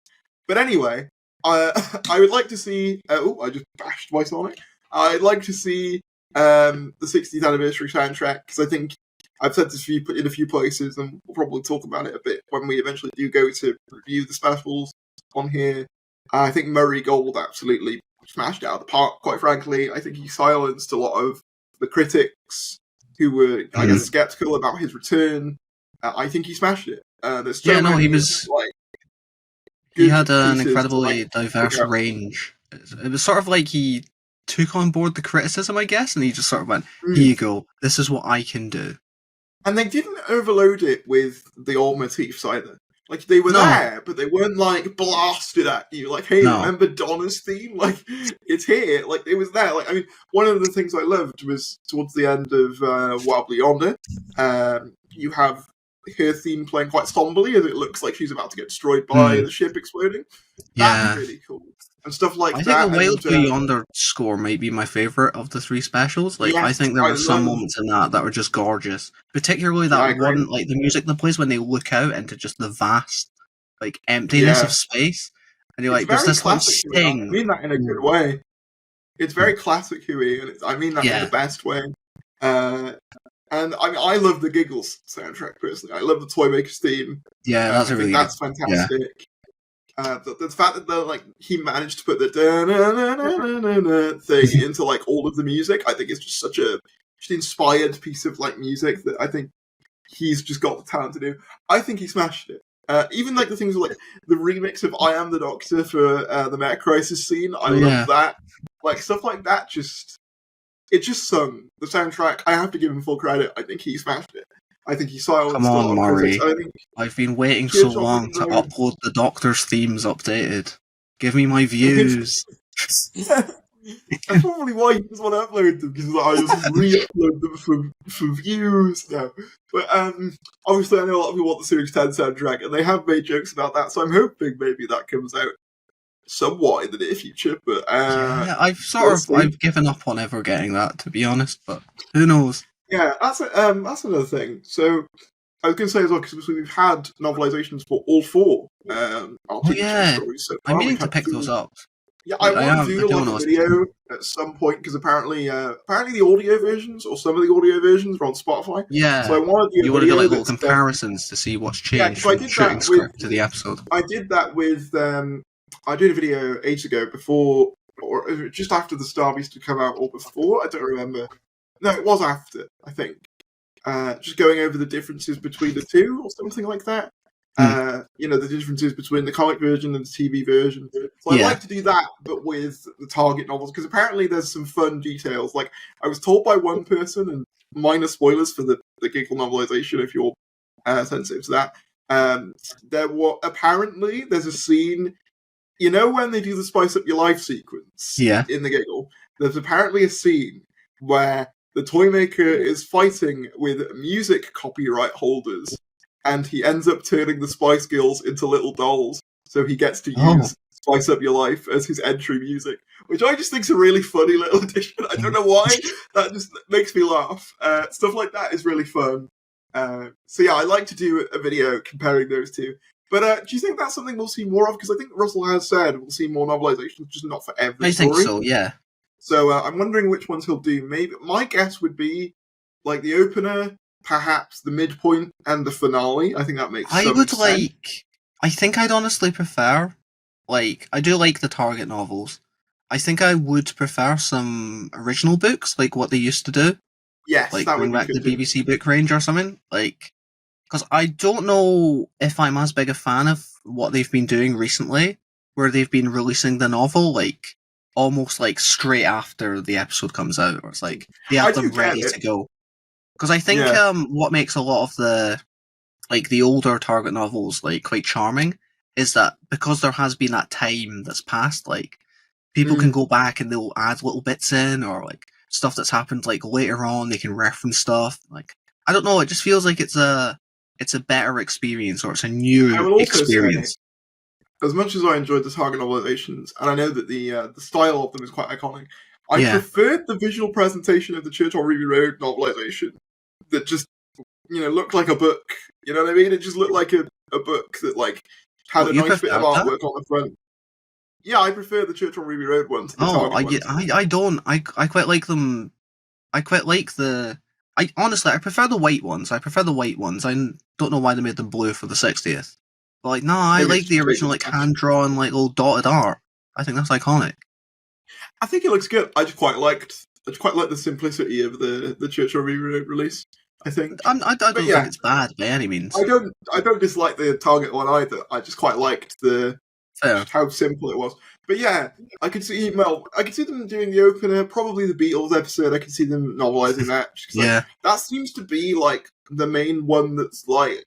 But anyway, I would like to see... I just bashed my Sonic. I'd like to see the 60th anniversary soundtrack, because I think I've said this in a few places, and we'll probably talk about it a bit when we eventually do go to review the specials on here. I think Murray Gold absolutely smashed it out of the park, quite frankly. I think he silenced a lot of the critics who were, I guess, skeptical about his return. I think he smashed it. He was... He had an incredibly diverse range It was sort of like he took on board the criticism, I guess, and he just sort of went, "Here you go. This is what I can do." And they didn't overload it with the old motifs either. Like, they were there, but they weren't, like, blasted at you. Like, hey, remember Donna's theme? Like, it's here. Like, it was there. Like, I mean, one of the things I loved was towards the end of Wobbly Yonder, you have her theme playing quite somberly as it looks like she's about to get destroyed by the ship exploding. That's really cool. And stuff like that. I think the Wild Yonder score might be my favourite of the three specials. Like, I think there were some moments in that were just gorgeous. Particularly that one, like, the music that plays when they look out into just the vast, like, emptiness of space. And you're like, there's this little sting. I mean that in a good way. It's very classic Huey, and I mean that in the best way. And I mean, I love the Giggles soundtrack, personally. I love the Toymaker's theme. Yeah, that's a really good. That's fantastic. Yeah. The fact that like he managed to put the da-na-na-na-na-na thing into like all of the music, I think is just such a inspired piece of like music that I think he's just got the talent to do. I think he smashed it. Even like the things like the remix of "I Am the Doctor" for the Meta Crisis scene, I love that. Like stuff like that, it just sung the soundtrack. I have to give him full credit. I think he smashed it. I think he silenced. Come on, Murray. I've been waiting so long to upload the Doctor's themes updated. Give me my views. That's probably why he doesn't want to upload them, because I just re-upload them for views now. But obviously I know a lot of people want the Series 10 soundtrack, and they have made jokes about that, so I'm hoping maybe that comes out somewhat in the near future. But I've given up on ever getting that, to be honest, but who knows? Yeah, that's another thing. So I was going to say as well, because we've had novelizations for all four stories. So I'm meaning to pick those up. Yeah, I want to do a video at some point, because apparently the audio versions, or some of the audio versions, are on Spotify. Yeah, so I want to do you want to do like little comparisons to see what's changed from the shooting script to the episode. I did that with I did a video ages ago before, or just after the Star Beast had come out, or before, I don't remember. No, it was after, I think. Just going over the differences between the two, or something like that. The differences between the comic version and the TV version. So I'd like to do that, but with the Target novels, because apparently there's some fun details. Like, I was told by one person, and minor spoilers for the Giggle novelization if you're sensitive to that, there's a scene, you know when they do the Spice Up Your Life sequence in the Giggle? There's apparently a scene where the Toymaker is fighting with music copyright holders, and he ends up turning the Spice Girls into little dolls, so he gets to use Spice Up Your Life as his entry music, which I just think is a really funny little addition. I don't know why, that just makes me laugh. Stuff like that is really fun. So yeah, I like to do a video comparing those two. But do you think that's something we'll see more of? Because I think Russell has said we'll see more novelizations, just not for every story. I think so, yeah. So I'm wondering which ones he'll do. Maybe my guess would be like the opener, perhaps the midpoint, and the finale. I think that makes sense. I think I'd honestly prefer, like, I do like the Target novels. I think I would prefer some original books, like what they used to do. Yes, like that would bring back the BBC book range or something. Like, because I don't know if I'm as big a fan of what they've been doing recently, where they've been releasing the novel, like, almost like straight after the episode comes out, or it's like they have them ready to go. Because I think what makes a lot of the older Target novels like quite charming is that because there has been that time that's passed, like people can go back and they'll add little bits in, or like stuff that's happened like later on, they can reference stuff. Like, I don't know, it just feels like it's a better experience, or it's a new experience. As much as I enjoyed the Target novelizations, and I know that the style of them is quite iconic, I preferred the visual presentation of the Church on Ruby Road novelization that just, looked like a book. You know what I mean? It just looked like a book that, like, had a nice bit of artwork on the front. Yeah, I prefer the Church on Ruby Road one to the Target one. I don't. I quite like them. I quite like honestly, I prefer the white ones. I don't know why they made them blue for the 60th. But, like, no, I like the original, like, hand-drawn, like, little dotted art. I think that's iconic. I think it looks good. I just quite liked the simplicity of the Church on Ruby Road release, I think. I don't think it's bad by any means. I don't dislike the Target one either. I just quite liked the just how simple it was. But yeah, I could see them doing the opener, probably the Beatles episode. I could see them novelizing that. Yeah, that seems to be like the main one that's like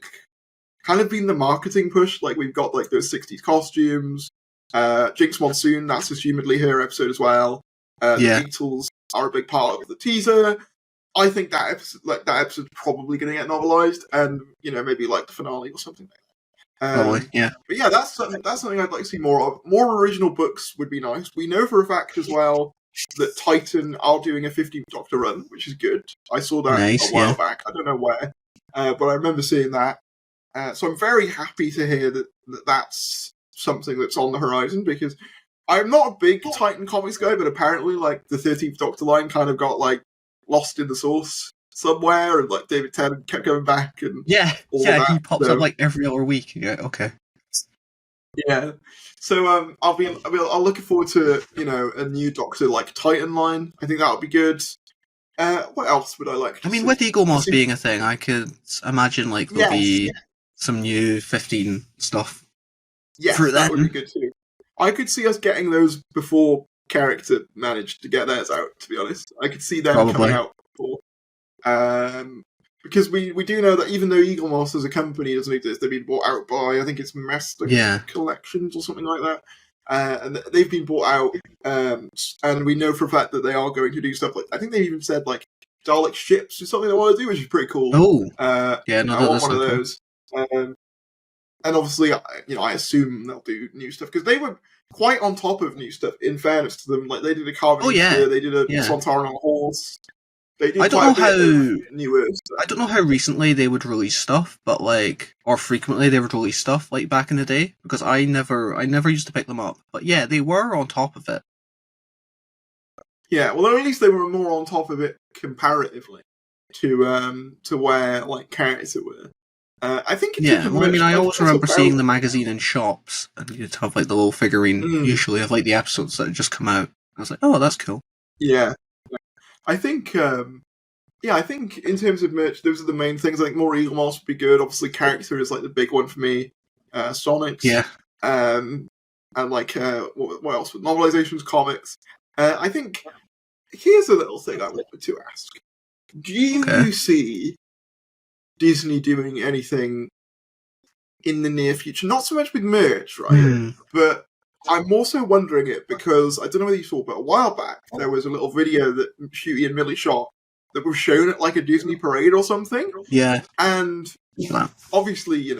kind of been the marketing push. Like we've got like those 60s costumes. Jinx Monsoon, that's assumedly her episode as well. The Beatles are a big part of the teaser. I think that episode's probably going to get novelized, and maybe like the finale or something like that. Probably, yeah. But yeah, that's something I'd like to see more of. More original books would be nice. We know for a fact as well that Titan are doing a 15th Doctor run, which is good. I saw that a while back. I don't know where, but I remember seeing that. So I'm very happy to hear that that's something that's on the horizon, because I'm not a big Titan comics guy, but apparently like the 13th Doctor line kind of got like lost in the source somewhere, and like David Tennant kept going back, and all that. He pops up like every other week. Yeah, okay. Yeah, so I'll looking forward to a new Doctor like Titan line. I think that would be good. What else would I like? I mean, with Eagle Moss being a thing, I could imagine like there'll be some new 15 stuff. Yes, that would be good too. I could see us getting those before Character managed to get theirs out. To be honest, I could see them coming out before. Because we do know that even though Eagle Moss as a company doesn't exist, they've been bought out by, I think it's Master Collections or something like that. And they've been bought out, and we know for a fact that they are going to do stuff like, I think they even said like Dalek ships or something they want to do, which is pretty cool. Oh, I want one of those. And obviously, I assume they'll do new stuff, because they were quite on top of new stuff, in fairness to them. Like, they did a Carbon they did a Sontaran on a horse. They did I don't know how recently they would release stuff, but or frequently they would release stuff like back in the day, because I never used to pick them up. But yeah, they were on top of it. Yeah, well, at least they were more on top of it comparatively to where like Character were. I think. I always remember seeing the magazine in shops, and you'd have like the little figurine, usually of like the episodes that had just come out. I was like, oh, that's cool. Yeah. I think, I think in terms of merch, those are the main things. I think more Eagle Moss would be good. Obviously, Character is like the big one for me. Sonics. Yeah. And like, what else? Novelizations, comics. I think, here's a little thing I wanted to ask. Do you see Disney doing anything in the near future? Not so much with merch, right? But I'm also wondering it because I don't know whether you saw, but a while back there was a little video that Shooty and Millie shot that was shown at like a Disney parade or something. Yeah. And obviously,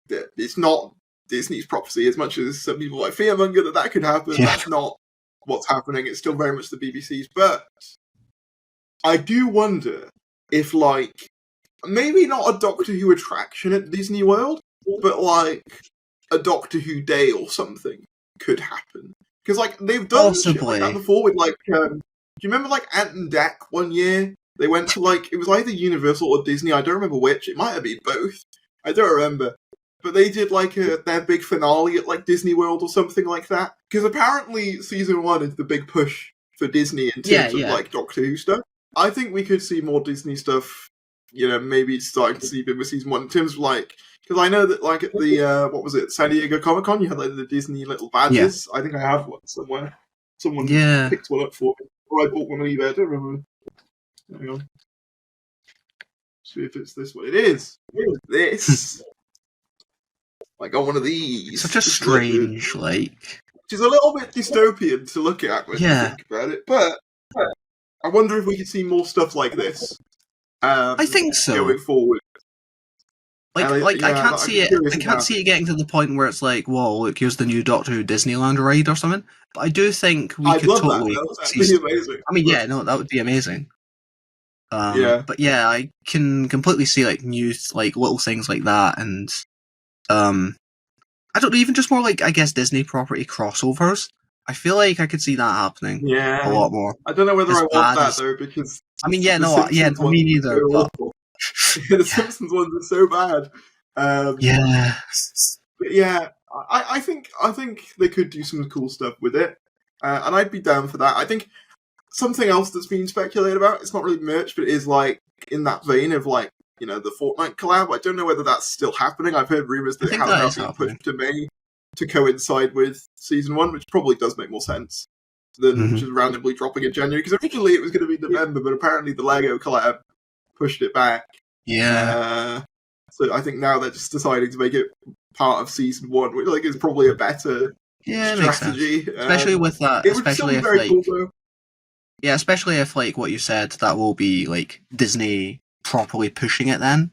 it's not Disney's prophecy as much as some people like fearmonger that could happen. Yeah. That's not what's happening. It's still very much the BBC's. But I do wonder if like maybe not a Doctor Who attraction at Disney World, but like a Doctor Who day or something could happen, because like they've done shit like that before with like do you remember like Ant and Dec one year? They went to like, it was either Universal or Disney, I don't remember which, it might have been both, I don't remember, but they did like their big finale at like Disney World or something like that, because apparently season 1 is the big push for Disney in terms of like Doctor Who stuff. I think we could see more Disney stuff, maybe starting to see with season 1 in terms of like, because I know that, like, at the, what was it, San Diego Comic-Con, you had, like, the Disney little badges. Yeah. I think I have one somewhere. Someone picked one up for me. Or I bought one on eBay, I don't remember. Hang on. See if it's this one. It is! This! I got one of these. Such a strange, like... Which is a little bit dystopian to look at when you think about it, but I wonder if we could see more stuff like this. I think so. Going forward. I can't see it. I can't see it getting to the point where it's like, "Whoa, look, here's the new Doctor Who Disneyland ride" or something. But I do think we could totally. That'd be amazing. I mean, that would be amazing. But yeah, I can completely see like new, like little things like that, and I don't know, even just more like I guess Disney property crossovers. I feel like I could see that happening. Yeah, a lot more. I don't know whether I want that though, because I mean, me neither. The Simpsons ones are so bad. But yeah, I think they could do some cool stuff with it, and I'd be down for that. I think something else that's been speculated about, it's not really merch, but it is like in that vein of like, the Fortnite collab. I don't know whether that's still happening. I've heard rumours that it has now been pushed to May. to coincide with season 1, which probably does make more sense than just randomly dropping in January. Because originally it was going to be November, but apparently the Lego collab pushed it back. Yeah. So I think now they're just deciding to make it part of season 1, which is probably a better strategy. Makes sense. Especially with that. Especially if cool, yeah, especially if what you said, that will be Disney properly pushing it then.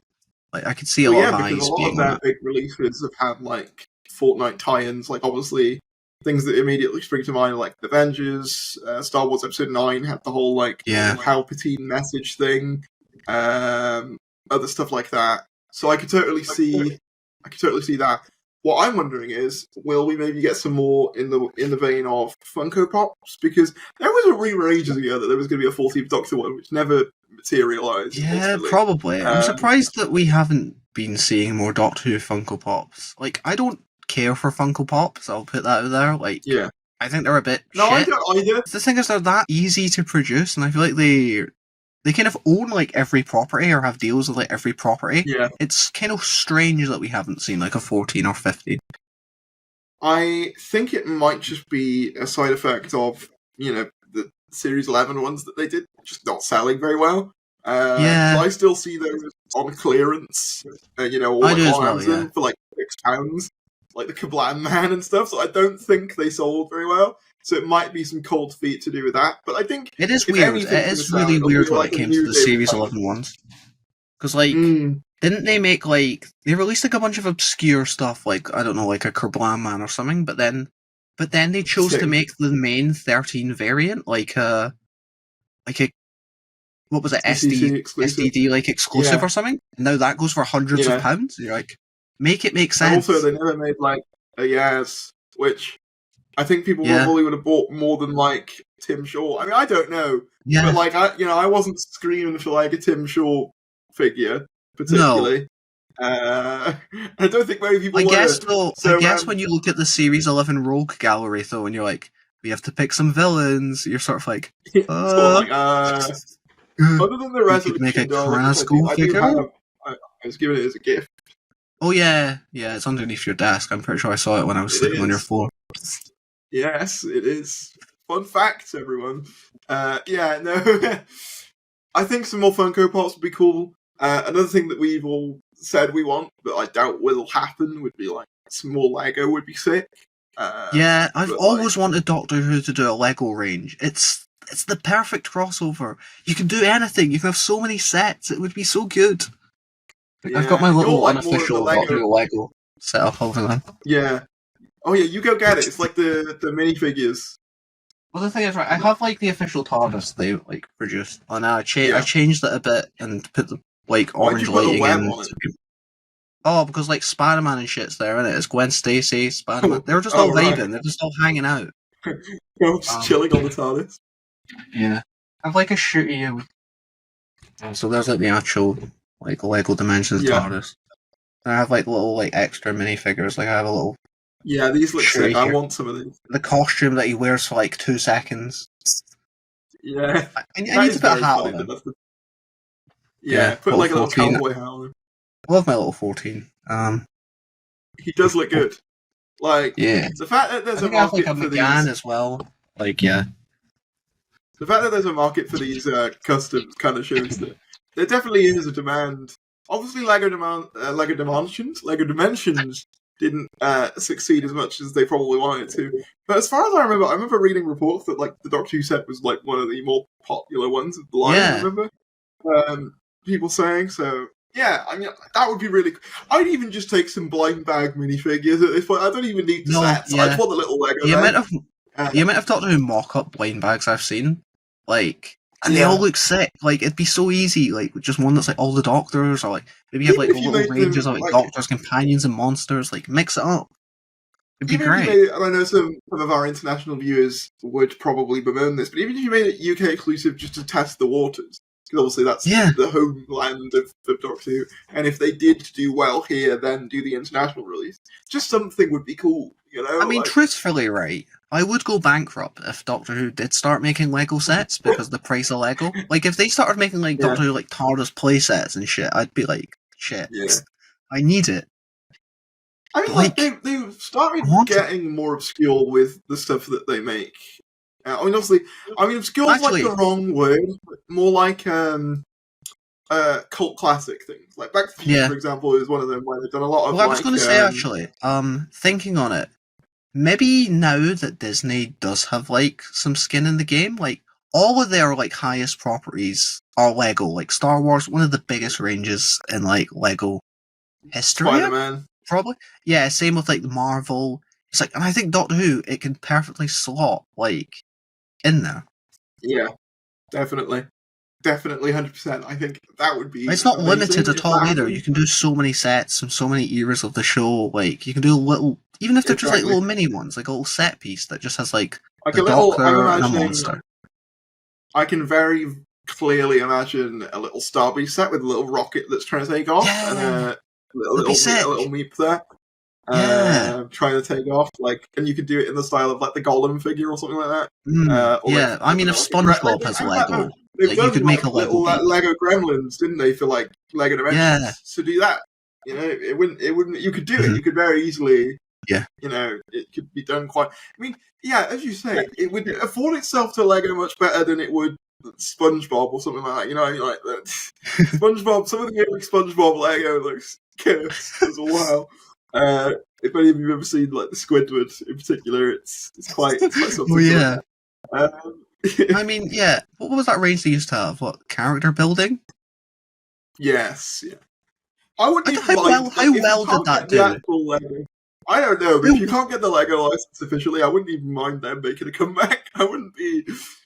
I could see a lot of eyes because a lot of their big releases have had Fortnite tie-ins, obviously things that immediately spring to mind, like Avengers, Star Wars Episode 9 had the whole Palpatine message thing, other stuff like that. So I could totally see that. What I'm wondering is, will we maybe get some more in the vein of Funko Pops? Because there was a rumor ages ago that there was going to be a 14th Doctor one, which never materialized. Yeah, probably. I'm surprised that we haven't been seeing more Doctor Who Funko Pops. I don't care for Funko Pops, I'll put that out there. I think they're a bit shit. I don't either. The thing is, they're that easy to produce, and I feel like they kind of own every property or have deals with every property. Yeah. It's kind of strange that we haven't seen a 14 or 15. I think it might just be a side effect of, the Series 11 ones that they did just not selling very well. So I still see those on clearance, all on Amazon for £6, like the Kablam Man and stuff. So I don't think they sold very well. So it might be some cold feet to do with that. But I think it is weird. It is really weird when it came to the Series 11 ones. Because, didn't they make, they released, a bunch of obscure stuff, I don't know, a Kablam Man or something, but then they chose to make the main 13 variant, what was it, SDD, exclusive or something? And now that goes for hundreds of pounds. You're make it make sense. And also, they never made, a Yaz, which I think people probably would have bought more than, Tim Shaw. I mean, I don't know. Yeah. But, I wasn't screaming for, a Tim Shaw figure, particularly. No. I don't think many people I guess when you look at the Series 11 Rogue Gallery, though, and you're we have to pick some villains, you're sort of other than the resolution, make a Kraskow figure? I was given it as a gift. Oh, yeah, it's underneath your desk. I'm pretty sure I saw it when I was sleeping on your floor. Yes, it is. Fun facts, everyone. I think some more Funko Pops would be cool. Another thing that we've all said we want, but I doubt will happen, would be some more Lego would be sick. I've always wanted Doctor Who to do a Lego range. It's the perfect crossover. You can do anything. You can have so many sets. It would be so good. I've got my little unofficial Doctor Who Lego set up over there. Yeah. Oh yeah, you go get it. It's the minifigures. Well, the thing is, I have the official TARDIS they produced, and I changed it a bit and put the orange lighting in. Oh, because Spider-Man and shit's there, innit? It's Gwen Stacy, Spider-Man. They were just all vibing. They're just all hanging out. They're just chilling on the TARDIS. Yeah. I have a shooty. So there's the actual Lego Dimensions TARDIS. And I have little extra minifigures. I have a little. Yeah, these look sick. I want some of these. The costume that he wears for 2 seconds. Yeah. I need to put a hat on him. Put a little cowboy hat on him. I love my little 14. He does look good. The fact that there's a market for these as well. The fact that there's a market for these customs kind of shows that there definitely is a demand. Obviously, Lego Dimensions didn't succeed as much as they probably wanted to. But as far as I remember reading reports that the Doctor Who set was one of the more popular ones of the line. I remember people saying so. Yeah, I mean that would be really. I'd even just take some blind bag minifigures at this point. I don't even need the sets. I just want the little Lego. The amount of Doctor Who mock-up blind bags I've seen, and they all look sick. It'd be so easy. Just one that's all the Doctors, or maybe have little ranges of Doctors, companions, and monsters. Mix it up. It'd be great. And I know some of our international viewers would probably bemoan this, but even if you made it UK exclusive just to test the waters, because obviously that's the homeland of Doctor Who, and if they did do well here, then do the international release, just something would be cool. I mean, truthfully, right? I would go bankrupt if Doctor Who did start making Lego sets because the price of Lego. If they started making Doctor Who TARDIS play sets and shit, I'd be shit. Yeah. I need it. I mean, like they've started getting more obscure with the stuff that they make. I mean, obviously, obscure is like the wrong word. More like cult classic things. Like Back to the Future, for example, is one of them where they've done a lot of. Well, I was going to say actually, thinking on it, maybe now that Disney does have like some skin in the game, like all of their like highest properties are Lego. Like Star Wars, one of the biggest ranges in like Lego history. Spider-Man. Probably. Yeah, same with like Marvel. It's like, and I think Doctor Who, it can perfectly slot like in there. Yeah, definitely. Definitely 100%. I think that would be. It's not limited at all either. You can do so many sets and so many eras of the show. Like you can do little, even if they're just like little mini ones, like a little set piece that just has like the Doctor and a monster. I can very clearly imagine a little Starbase set with a little rocket that's trying to take off and a little meep there. Trying to take off, like, and you could do it in the style of like the Golem figure or something like that. Yeah, I mean, if SpongeBob has Lego, like, you could make a little Lego Gremlins, didn't they, for like Lego Dimensions? To do that, you know, it wouldn't. You could do it. You could very easily. Yeah. You know, it could be done quite. I mean, yeah, as you say, it would afford itself to Lego much better than it would SpongeBob or something like that. You know, like that. SpongeBob. Some of the like SpongeBob Lego looks cursed as well. If any of you have ever seen like the Squidward in particular, it's quite something. Oh yeah. I mean, yeah. What was that range they used to have? What, character building? Yes. Yeah. I wouldn't even mind. How well did that do? Lego. I don't know, but if you can't get the Lego license officially, I wouldn't even mind them making a comeback. I wouldn't be.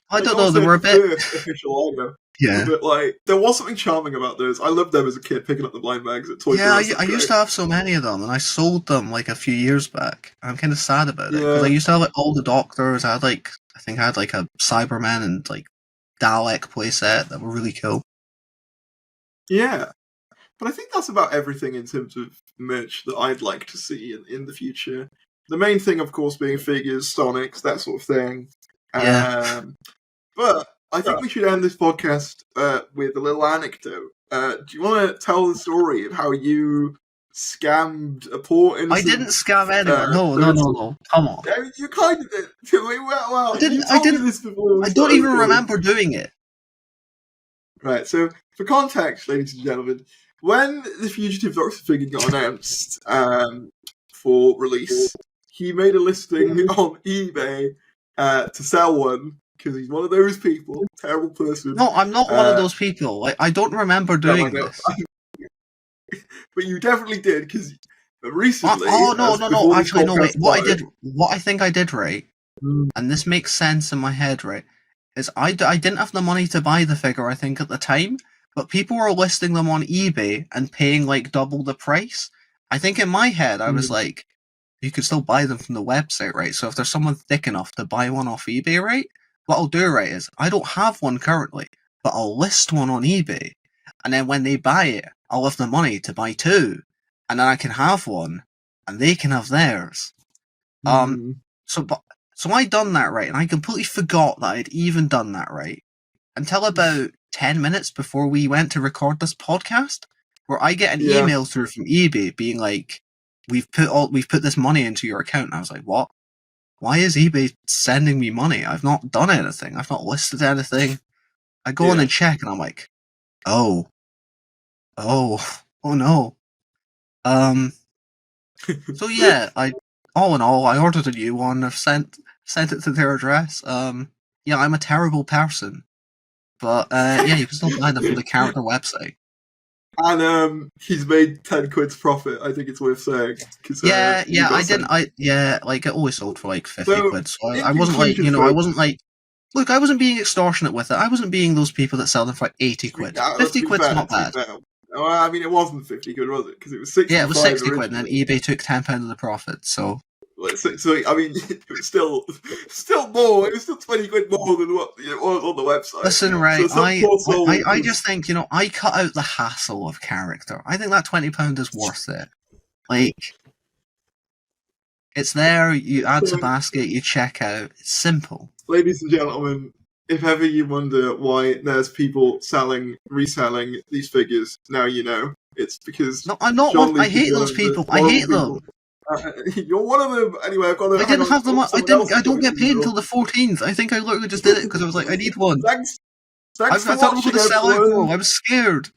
I don't know. They were a bit official Lego. Yeah, but like there was something charming about those. I loved them as a kid, picking up the blind bags at Toys R Us. I used to have so many of them, and I sold them like a few years back. I'm kind of sad about it because I used to have like all the Doctors. I think I had like a Cyberman and like Dalek playset that were really cool. Yeah, but I think that's about everything in terms of merch that I'd like to see in the future. The main thing, of course, being figures, Sonics, that sort of thing. Yeah. But I think we should end this podcast with a little anecdote. Do you want to tell the story of how you scammed a poor innocent... I didn't scam anyone. No. Come on. You kind of did. Well, I didn't. This before I don't even remember doing it. Right, so for context, ladies and gentlemen, when the Fugitive Doctor figure got announced for release, he made a listing on eBay to sell one. Because he's one of those people, terrible person. No, I'm not one of those people. Like, I don't remember doing this. But you definitely did, because recently... No. Actually, no, wait. What I think I did, right, and this makes sense in my head, right, is I didn't have the money to buy the figure, I think, at the time, but people were listing them on eBay and paying, like, double the price. I think in my head, I was like, you could still buy them from the website, right? So if there's someone thick enough to buy one off eBay, right, what I'll do, right, is I don't have one currently, but I'll list one on eBay, and then when they buy it, I'll have the money to buy two, and then I can have one, and they can have theirs. So I done that, right, and I completely forgot that I'd even done that, right, until about 10 minutes before we went to record this podcast, where I get an email through from eBay being like, we've put this money into your account, and I was like, what? Why is eBay sending me money? I've not done anything. I've not listed anything. I go on and check, and I'm like, oh no. So yeah, all in all, I ordered a new one. I've sent it to their address. Yeah, I'm a terrible person, but yeah, you can still buy them from the character website. And he's made 10 quid's profit. I think it's worth saying. Like it always sold for like 50 quid. So I wasn't like, look, I wasn't being extortionate with it. I wasn't being those people that sell them for like 80 quid. 50 quid's not bad. Well, I mean, it wasn't 50 quid, was it? Because it was 60. Yeah, it was 60 quid, and then eBay took £10 of the profit. So I mean, it was still more. It was still 20 quid more than what it was on the website. Listen, right, I just think, I cut out the hassle of character. I think that £20 is worth it. Like, it's there, you add to basket, you check out. It's simple. Ladies and gentlemen, if ever you wonder why there's people reselling these figures, now you know. It's because... No, I'm not one. I hate those people. I hate them. You're one of them. Anyway, I've got to. I didn't have them. I don't get paid until the 14th. I think I literally just did it because I was like, I need one. Thanks I thought I was going to sell out more. I was scared.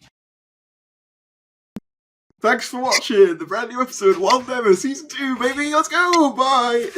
Thanks for watching the brand new episode, Wild Demo Season 2, baby. Let's go. Bye.